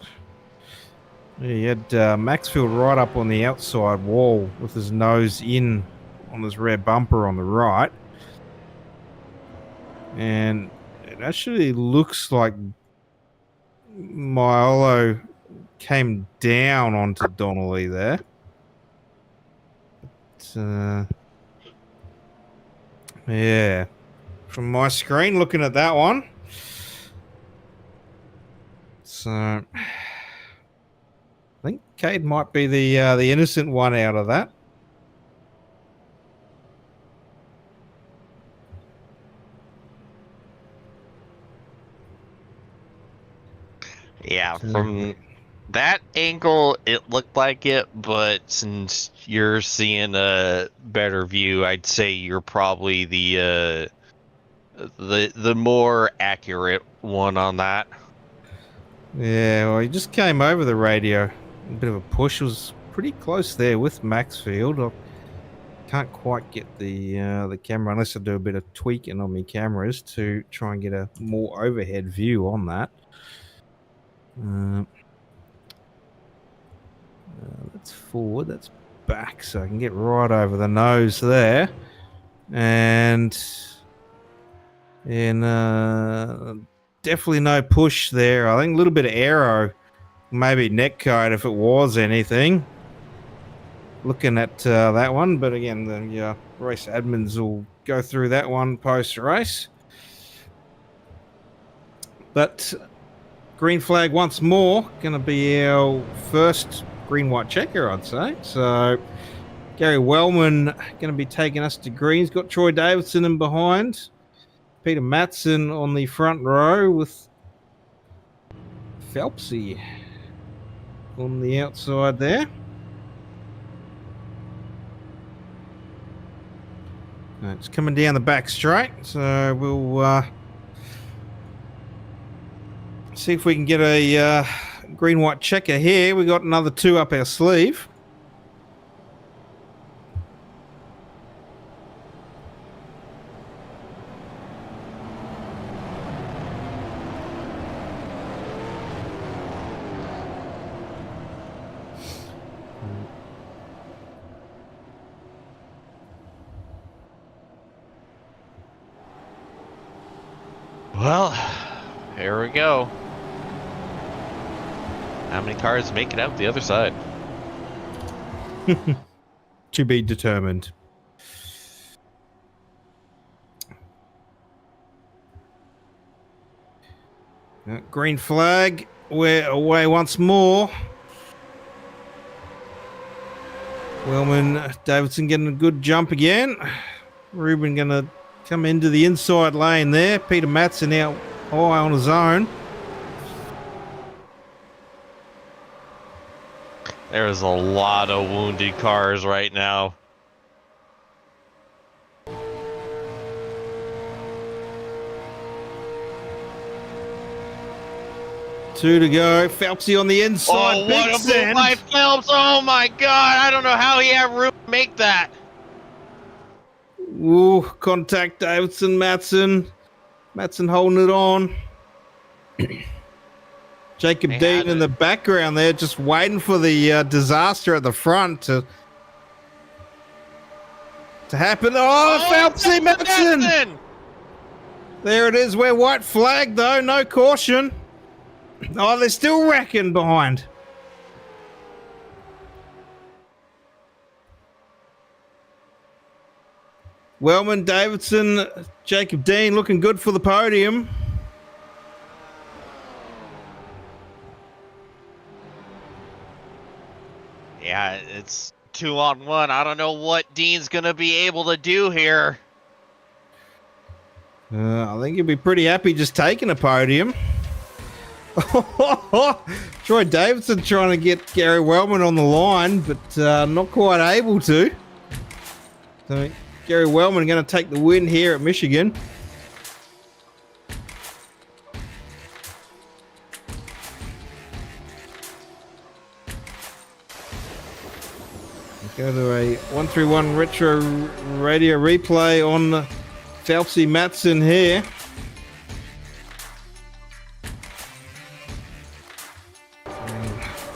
he had Maxfield right up on the outside wall with his nose in on his rear bumper on the right. And it actually looks like Maiolo came down onto Donnelly there. Yeah. From my screen, looking at that one. So I think Cade might be the innocent one out of that. Yeah, Yeah, from that angle, it looked like it, but since you're seeing a better view, I'd say you're probably the more accurate one on that. Yeah, well, he just came over the radio. A bit of a push. Was pretty close there with Maxfield. I can't quite get the camera unless I do a bit of tweaking on my cameras to try and get a more overhead view on that. That's forward. That's back, so I can get right over the nose there, and definitely no push there. I think a little bit of aero, maybe neck code if it was anything. Looking at that one, but again, the race admins will go through that one post-race. But green flag once more, going to be our first green-white checker, I'd say. So Gary Wellman going to be taking us to greens. Got Troy Davidson in behind. Peter Matson on the front row with Phelpsy on the outside there. It's coming down the back straight, so we'll see if we can get a green-white checker here. We got another 2 up our sleeve. Well, here we go. How many cars make it out the other side? To be determined. Green flag. We're away once more. Wellman, Davidson getting a good jump again. Ruben going to come into the inside lane there. Peter Matson out high on his own. There's a lot of wounded cars right now. Two to go. Phelpsy on the inside. Oh, what a move by Phelps. Oh, my God. I don't know how he had room to make that. Ooh, contact Davidson, Matson. Matson holding it on. Jacob Dean in the background there, just waiting for the disaster at the front to happen. Oh, Phelpsy, Matson! There it is. We're white flag, though. No caution. Oh, they're still wrecking behind. Wellman, Davidson, Jacob Dean looking good for the podium. Yeah, it's 2-on-1. I don't know what Dean's going to be able to do here. I think he'll be pretty happy just taking a podium. Troy Davidson trying to get Gary Wellman on the line, but not quite able to. So Gary Wellman going to take the win here at Michigan. Go to a 131 retro radio replay on Phelpsy Matson here.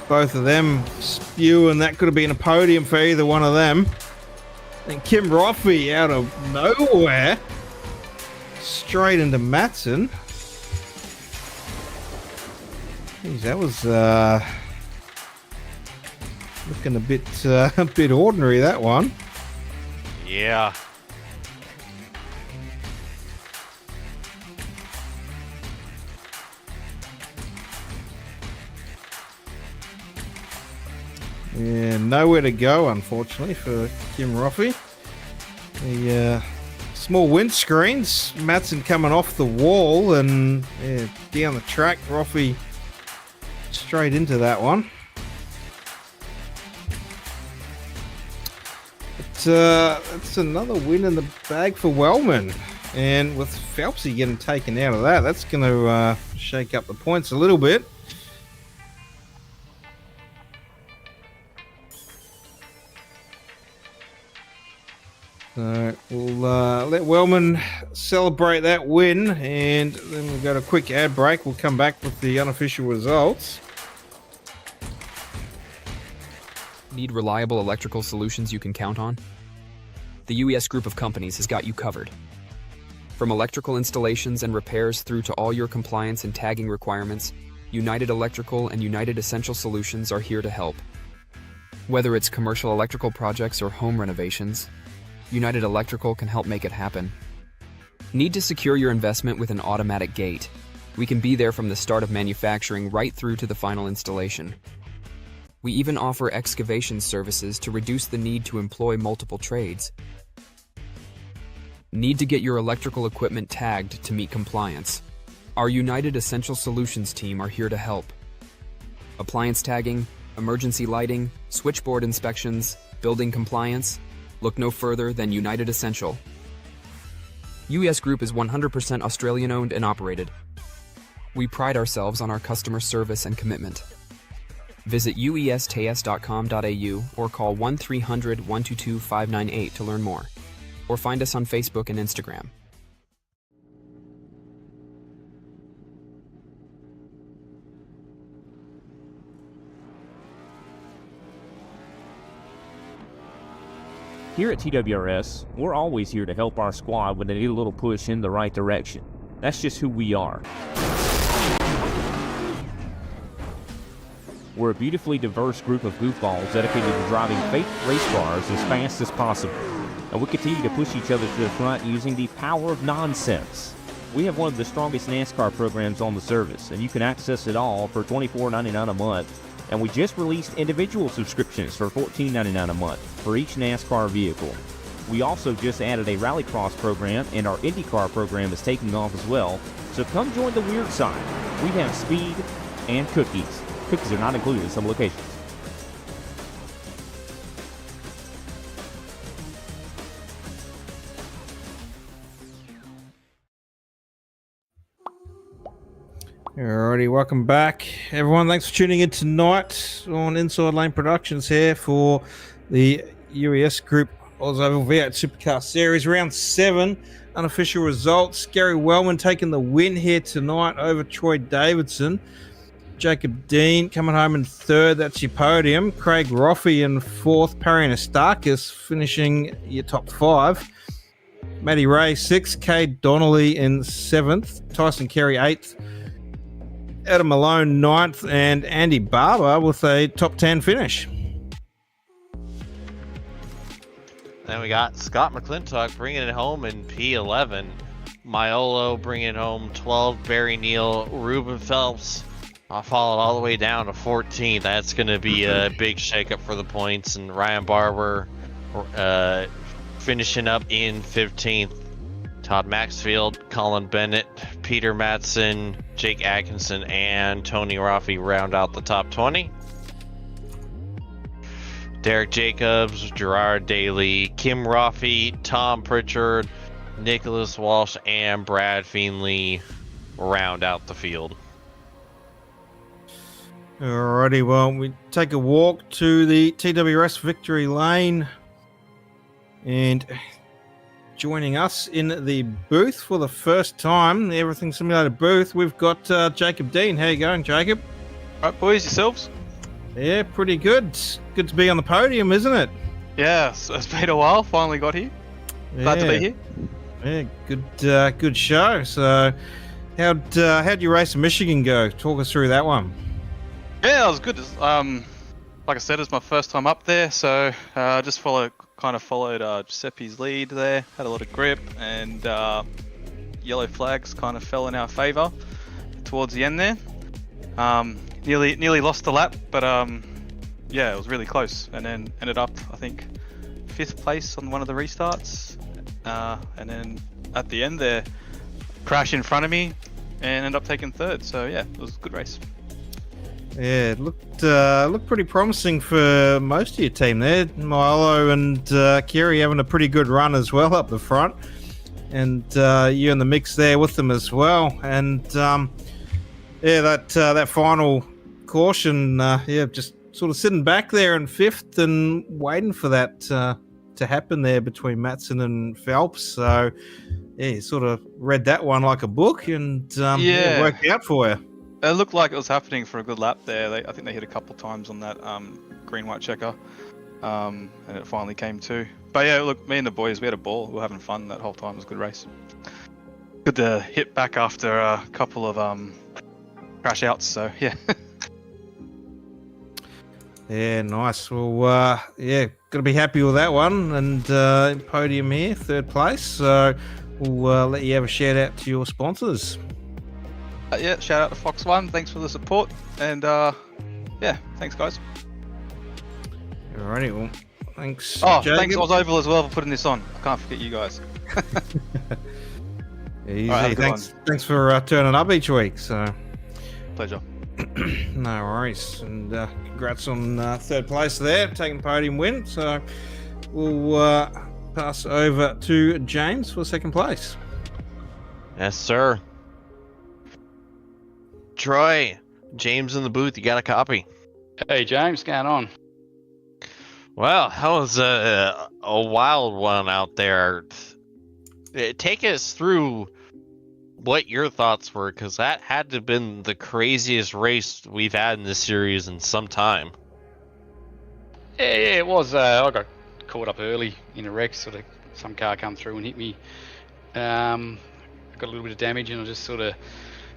Both of them spew, and that could have been a podium for either one of them. And Kim Roffey out of nowhere, straight into Matson. Jeez, that was looking a bit ordinary, that one. Yeah. Yeah, nowhere to go, unfortunately, for Kim Roffey. The small windscreens, Matson coming off the wall and down the track. Roffey straight into that one. It's another win in the bag for Wellman. And with Phelpsy getting taken out of that, that's going to shake up the points a little bit. So we'll let Wellman celebrate that win, and then we'll go to a quick ad break. We'll come back with the unofficial results. Need reliable electrical solutions you can count on? The UES group of companies has got you covered. From electrical installations and repairs through to all your compliance and tagging requirements, United Electrical and United Essential Solutions are here to help. Whether it's commercial electrical projects or home renovations, United Electrical can help make it happen. Need to secure your investment with an automatic gate? We can be there from the start of manufacturing right through to the final installation. We even offer excavation services to reduce the need to employ multiple trades. Need to get your electrical equipment tagged to meet compliance? Our United Essential Solutions team are here to help. Appliance tagging, emergency lighting, switchboard inspections, building compliance? Look no further than United Essential. UES Group is 100% Australian owned and operated. We pride ourselves on our customer service and commitment. Visit uestas.com.au or call 1300 122 598 to learn more. Or find us on Facebook and Instagram. Here at TWRS, we're always here to help our squad when they need a little push in the right direction. That's just who we are. We're a beautifully diverse group of goofballs dedicated to driving fake race cars as fast as possible. And we continue to push each other to the front using the power of nonsense. We have one of the strongest NASCAR programs on the service, and you can access it all for $24.99 a month. And we just released individual subscriptions for $14.99 a month for each NASCAR vehicle. We also just added a Rallycross program, and our IndyCar program is taking off as well. So come join the weird side. We have speed and cookies. Cookies are not included in some locations. Alrighty, welcome back, everyone. Thanks for tuning in tonight on Inside Lane Productions here for the UES Group OzOvals V8 Supercar Series, round 7. Unofficial results: Gary Wellman taking the win here tonight over Troy Davidson. Jacob Dean coming home in 3rd. That's your podium. Craig Roffey in 4th. Perry Anastakis finishing your top 5. Matty Ray 6th. Cade Donnelly in 7th. Tyson Carey 8th. Adam Malone 9th, and Andy Barber with a top 10 finish. Then we got Scott McClintock bringing it home in P11. Maiolo bringing it home 12. Barry Neal, Ruben Phelps followed all the way down to 14th. That's going to be a big shakeup for the points. And Ryan Barber finishing up in 15th. Todd Maxfield, Colin Bennett, Peter Matson, Jake Atkinson, and Tony Raffi round out the top 20. Derek Jacobs, Gerard Daly, Kim Raffi, Tom Pritchard, Nicholas Walsh, and Brad Feenley round out the field. Alrighty, well, we take a walk to the TWRS Victory Lane, and joining us in the booth for the first time, the Everything Simulator booth, we've got Jacob Dean. How you going, Jacob? Right, boys, yourselves? Yeah, pretty good. Good to be on the podium, isn't it? Yeah, it's been a while. Finally got here. Glad to be here. Yeah, good show. So, how'd your race in Michigan go? Talk us through that one. Yeah, it was good. Like I said, it's my first time up there, so just followed Giuseppe's lead there. Had a lot of grip, and yellow flags kind of fell in our favour towards the end there. Nearly lost the lap, but yeah, it was really close, and then ended up, I think, 5th place on one of the restarts, and then at the end there, crashed in front of me and ended up taking 3rd. So yeah, it was a good race. Yeah, it looked pretty promising for most of your team there. Milo and Kerry having a pretty good run as well up the front, and you in the mix there with them as well. And that final caution, just sort of sitting back there in fifth and waiting for that to happen there between Matson and Phelps. So you sort of read that one like a book, and it worked out for you. It looked like it was happening for a good lap there. I think they hit a couple times on that green-white checker, and it finally came to. But yeah, look, me and the boys, we had a ball. We were having fun that whole time. It was a good race. Good to hit back after a couple of crash outs. So yeah. Yeah, nice. Well, got to be happy with that one. And podium here, third place. So we'll let you have a shout out to your sponsors. Shout out to Fox One. Thanks for the support. And thanks, guys. Alrighty, well, thanks. Oh, Jacob. thanks OzOval as well for putting this on. I can't forget you guys. Easy. Right, thanks for turning up each week. So pleasure. No worries, and congrats on third place there, taking podium win. So we'll pass over to James for second place. Yes, sir. Troy, James in the booth, you got a copy? Hey, James, what's going on? Well, that was a wild one out there. Take us through what your thoughts were, because that had to have been the craziest race we've had in this series in some time. Yeah, it was. I got caught up early in a wreck. Sort of, some car come through and hit me. I got a little bit of damage, and I just sort of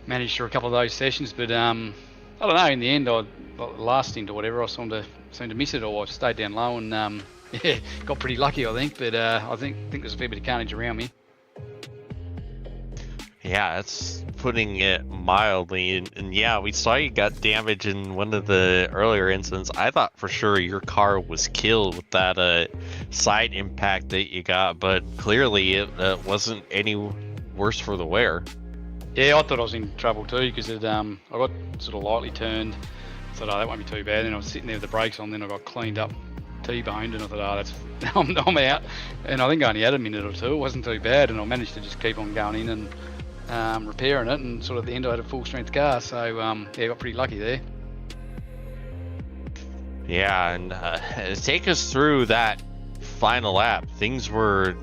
managed through a couple of those sessions. But I don't know. In the end, last stint or whatever, I seemed to miss it, or I stayed down low and got pretty lucky, I think. But I think there's a fair bit of carnage around me. Yeah, that's putting it mildly. And yeah, we saw you got damage in one of the earlier incidents. I thought for sure your car was killed with that side impact that you got, but clearly it wasn't any worse for the wear. Yeah, I thought I was in trouble too, because I got sort of lightly turned. I thought, that won't be too bad. Then I was sitting there with the brakes on, then I got cleaned up, T-boned, and I thought, I'm out. And I think I only had a minute or two. It wasn't too bad, and I managed to just keep on going in and repairing it, and sort of at the end I had a full strength car, so I got pretty lucky there. Yeah, and take us through that final lap. Things were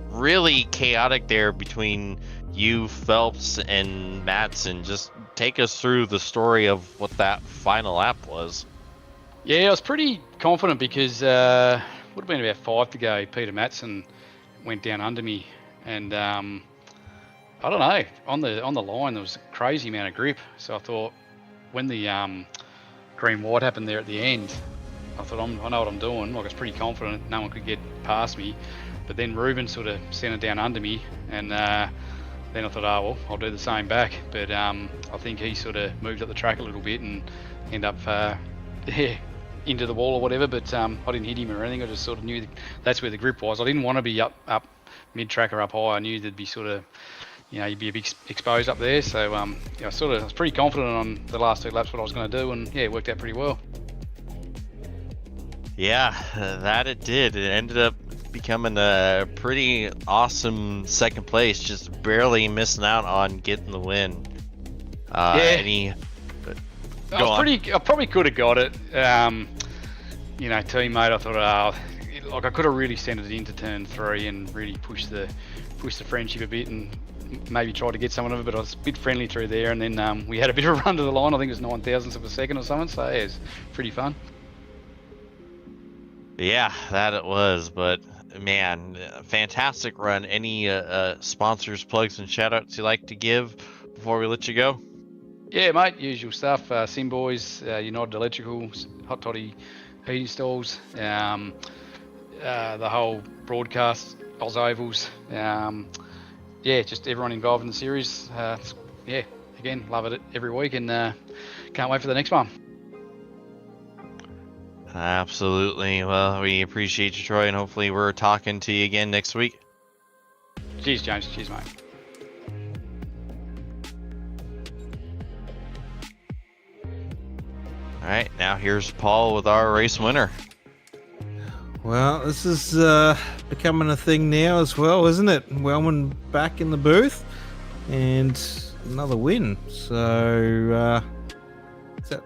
really chaotic there between you, Phelps, and Matson. Just take us through the story of what that final lap was. Yeah, I was pretty confident because would have been about 5 to go. Peter Matson went down under me, and I don't know, on the line there was a crazy amount of grip. So I thought, when the green white happened there at the end, I thought, I know what I'm doing. Like, I was pretty confident no one could get past me. But then Ruben sort of sent it down under me, and then I thought, I'll do the same back. But I think he sort of moved up the track a little bit and ended up into the wall or whatever. But I didn't hit him or anything. I just sort of knew that's where the grip was. I didn't want to be up mid-track or up high. I knew there'd be sort of, you'd be a bit exposed up there. So I was pretty confident on the last 2 laps what I was going to do, and it worked out pretty well. Yeah, that it did. It ended up becoming a pretty awesome second place, just barely missing out on getting the win. I probably could have got it. Teammate, I thought, I could have really sent it into turn 3 and really pushed the friendship a bit, and maybe tried to get someone of it, but I was a bit friendly through there, and then we had a bit of a run to the line. I think it was 9,000ths of a second or something, so it was pretty fun. Yeah, that it was, but man, fantastic run. Any sponsors, plugs, and shout-outs you'd like to give before we let you go? Yeah, mate, usual stuff. Simboys, United Electrical, Hot Toddy Heating Stalls, the whole broadcast, OzOvals, just everyone involved in the series. Again, love it every week, and can't wait for the next one. Absolutely. Well, we appreciate you, Troy, and hopefully we're talking to you again next week. Cheers, James. Cheers, mate. right, now here's Paul with our race winner. Well, this is becoming a thing now as well, isn't it? Wellman back in the booth and another win. So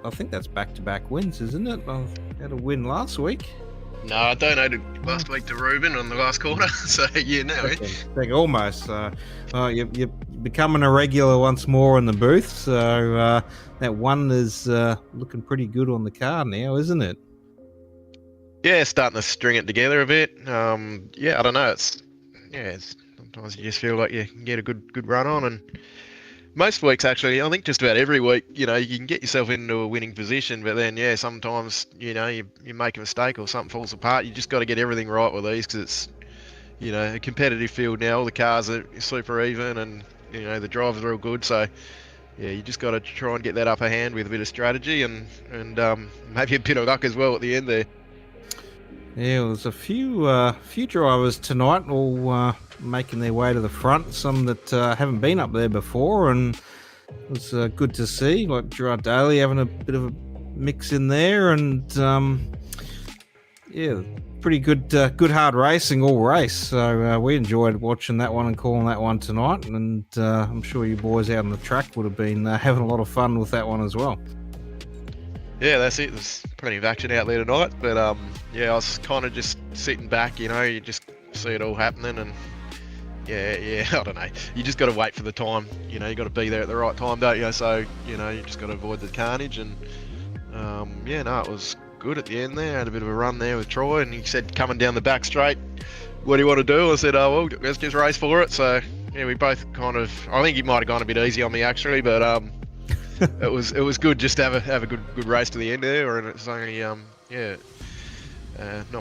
I think that's back-to-back wins, isn't it? I had a win last week. No, I donated last week to Ruben on the last corner, so yeah, now Almost. You're becoming a regular once more in the booth, so that one is looking pretty good on the car now, isn't it? Yeah, starting to string it together a bit. Yeah, I don't know. It's sometimes you just feel like you can get a good run on, and most weeks actually, I think just about every week, you can get yourself into a winning position, but then sometimes you make a mistake or something falls apart. You just got to get everything right with these because it's a competitive field now. All the cars are super even, and the drivers are all good. So yeah, you just got to try and get that upper hand with a bit of strategy and maybe a bit of luck as well at the end there. Yeah, there's a few drivers tonight all making their way to the front. Some that haven't been up there before, and it was good to see. Like Gerard Daly having a bit of a mix in there, and pretty good hard racing all race. So we enjoyed watching that one and calling that one tonight, and I'm sure you boys out on the track would have been having a lot of fun with that one as well. Yeah, that's it. There's plenty of action out there tonight, but I was kind of just sitting back. You just see it all happening, and I don't know. You just got to wait for the time. You got to be there at the right time, don't you? So you just got to avoid the carnage, and it was good at the end there. Had a bit of a run there with Troy, and he said coming down the back straight, what do you want to do? I said, oh well, let's just race for it. So yeah, we both kind of. I think he might have gone a bit easy on me actually, but it was good just to have a good race to the end there, and it's only not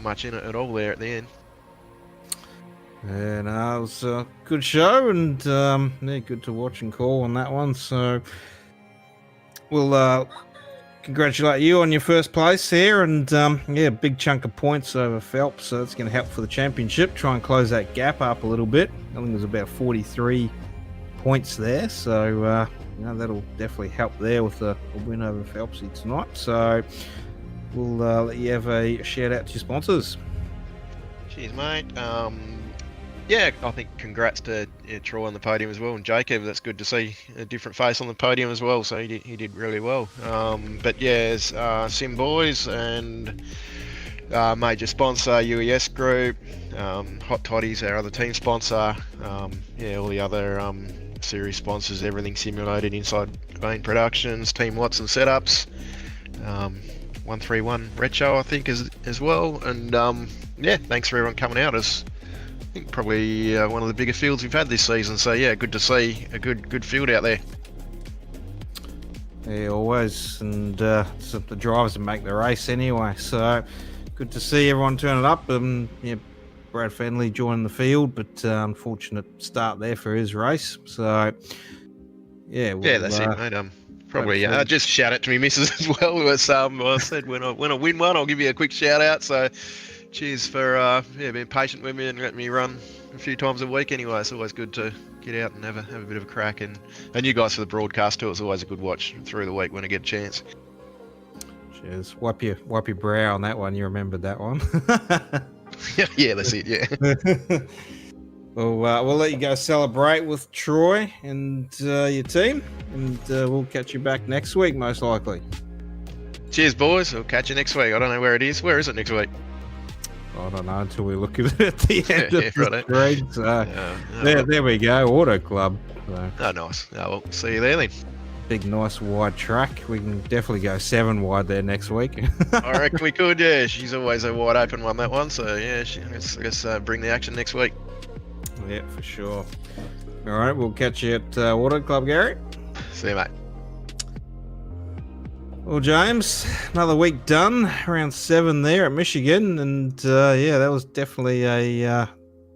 much in it at all there at the end. And it was a good show, and good to watch and call on that one. So we'll congratulate you on your first place here, and big chunk of points over Phelps, so that's going to help for the championship. Try and close that gap up a little bit. I think there's about 43 points there, so that'll definitely help there with a win over Phelpsy tonight. So we'll let you have a shout out to your sponsors. Cheers, mate. I think congrats to Troy on the podium as well, and Jacob. That's good to see a different face on the podium as well. So he did really well. Sim Boys and major sponsor UES Group, Hot Toddies, our other team sponsor. All the other series sponsors, everything simulated inside Vein Productions, Team Watson Setups, 131 Retro I think as well, and thanks for everyone coming out. As I think probably one of the bigger fields we've had this season, so yeah, good to see a good field out there. Yeah, always, and the drivers that make the race anyway, so good to see everyone turning up. Brad Fenley joining the field, but unfortunate start there for his race. So that's it, mate. Probably just shout out to me missus as well. I said when I win one, I'll give you a quick shout out. So cheers for being patient with me and letting me run a few times a week. Anyway, it's always good to get out and have a bit of a crack, and you guys for the broadcast too. It's always a good watch through the week when I get a chance. Cheers. Wipe your brow on that one. You remembered that one. Yeah, that's it. Yeah. Well, we'll let you go celebrate with Troy and your team, and we'll catch you back next week, most likely. Cheers, boys. We'll catch you next week. I don't know where it is. Where is it next week? I don't know until we look at it at the end of the street. So there we go. Auto Club. So. Oh, nice. Oh, well, see you there then. Big, nice, wide track. We can definitely go 7 wide there next week. I reckon we could, yeah. She's always a wide open one, that one. So, yeah, let's bring the action next week. Yeah, for sure. All right, we'll catch you at Auto Club, Gary. See you, mate. Well, James, another week done. Round 7 there at Michigan. And, that was definitely a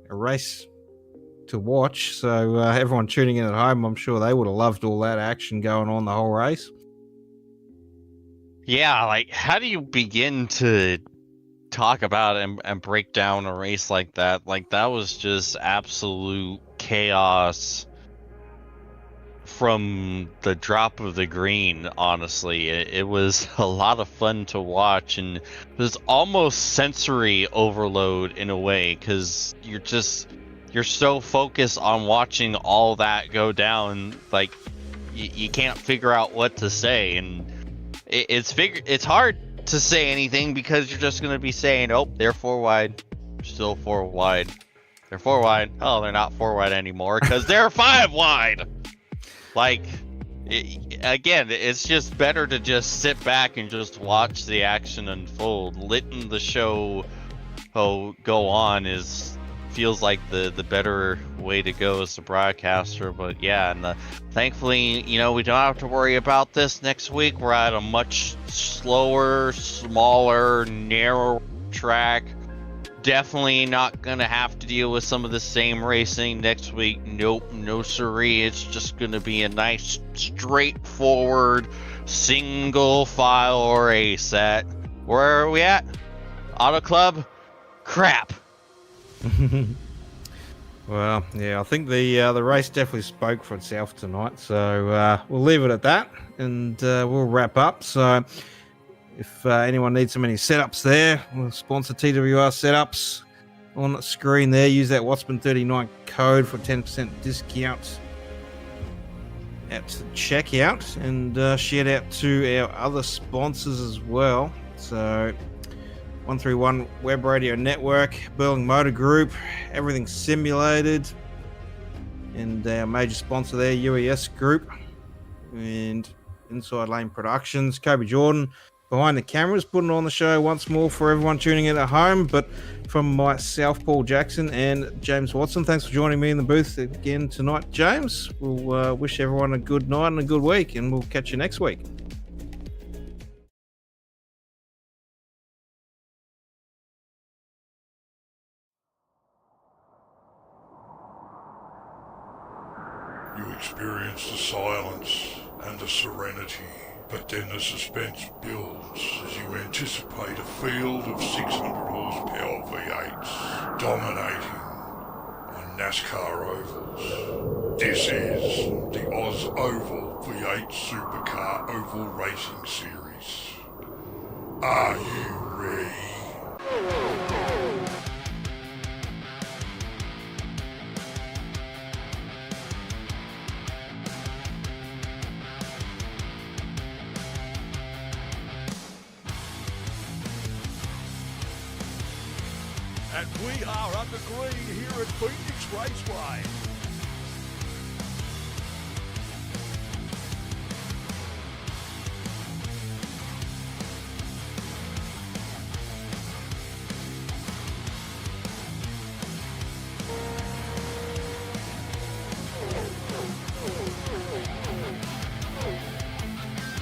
race to watch. So everyone tuning in at home, I'm sure they would have loved all that action going on the whole race. Yeah, like how do you begin to talk about and break down a race like that? Like that was just absolute chaos from the drop of the green, honestly. It was a lot of fun to watch, and it was almost sensory overload in a way, because you're so focused on watching all that go down, like you can't figure out what to say, and it's hard to say anything because you're just going to be saying, oh, they're 4 wide, still 4 wide, they're 4 wide, oh, they're not 4 wide anymore because they're 5 wide. Like, again, it's just better to just sit back and just watch the action unfold. Letting the show go on feels like the better way to go as a broadcaster. But yeah, and thankfully, we don't have to worry about this next week. We're at a much slower, smaller, narrow track. Definitely not gonna have to deal with some of the same racing next week. Nope, no siree. It's just gonna be a nice, straightforward, single file race. Where are we at? Auto Club? Crap. Well, yeah, I think the race definitely spoke for itself tonight. So we'll leave it at that, and we'll wrap up. So. If anyone needs some any setups there, we'll sponsor TWR setups on the screen there. Use that Wattsman39 code for 10% discount at checkout, and shout out to our other sponsors as well. So 131 Web Radio Network, Burling Motor Group, Everything Simulated, and our major sponsor there, UES Group, and Inside Lane Productions, Kobe Jordan. Behind the cameras, putting on the show once more for everyone tuning in at home. But from myself, Paul Jackson, and James Watson, thanks for joining me in the booth again tonight, James. We'll wish everyone a good night and a good week, and we'll catch you next week. You experience the silence and the serenity. But then the suspense builds as you anticipate a field of 600 horsepower V8s dominating on NASCAR ovals. This is the OzOvals V8 Supercar Oval Racing Series. Are you ready? And we are under green here at Phoenix Raceway.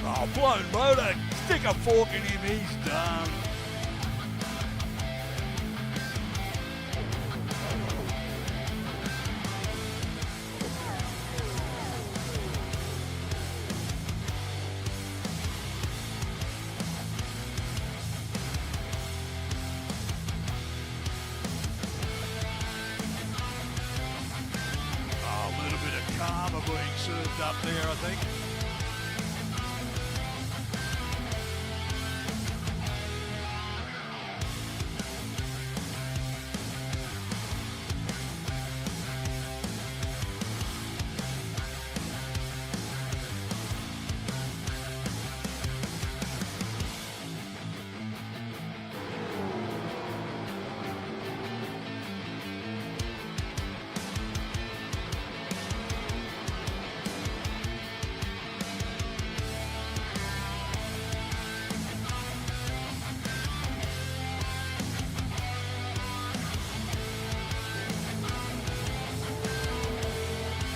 Oh, blown motor. Stick a fork in him, he's done. Being served up there, I think.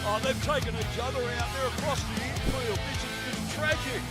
Oh, they've taken each other out there across the infield. This is just tragic.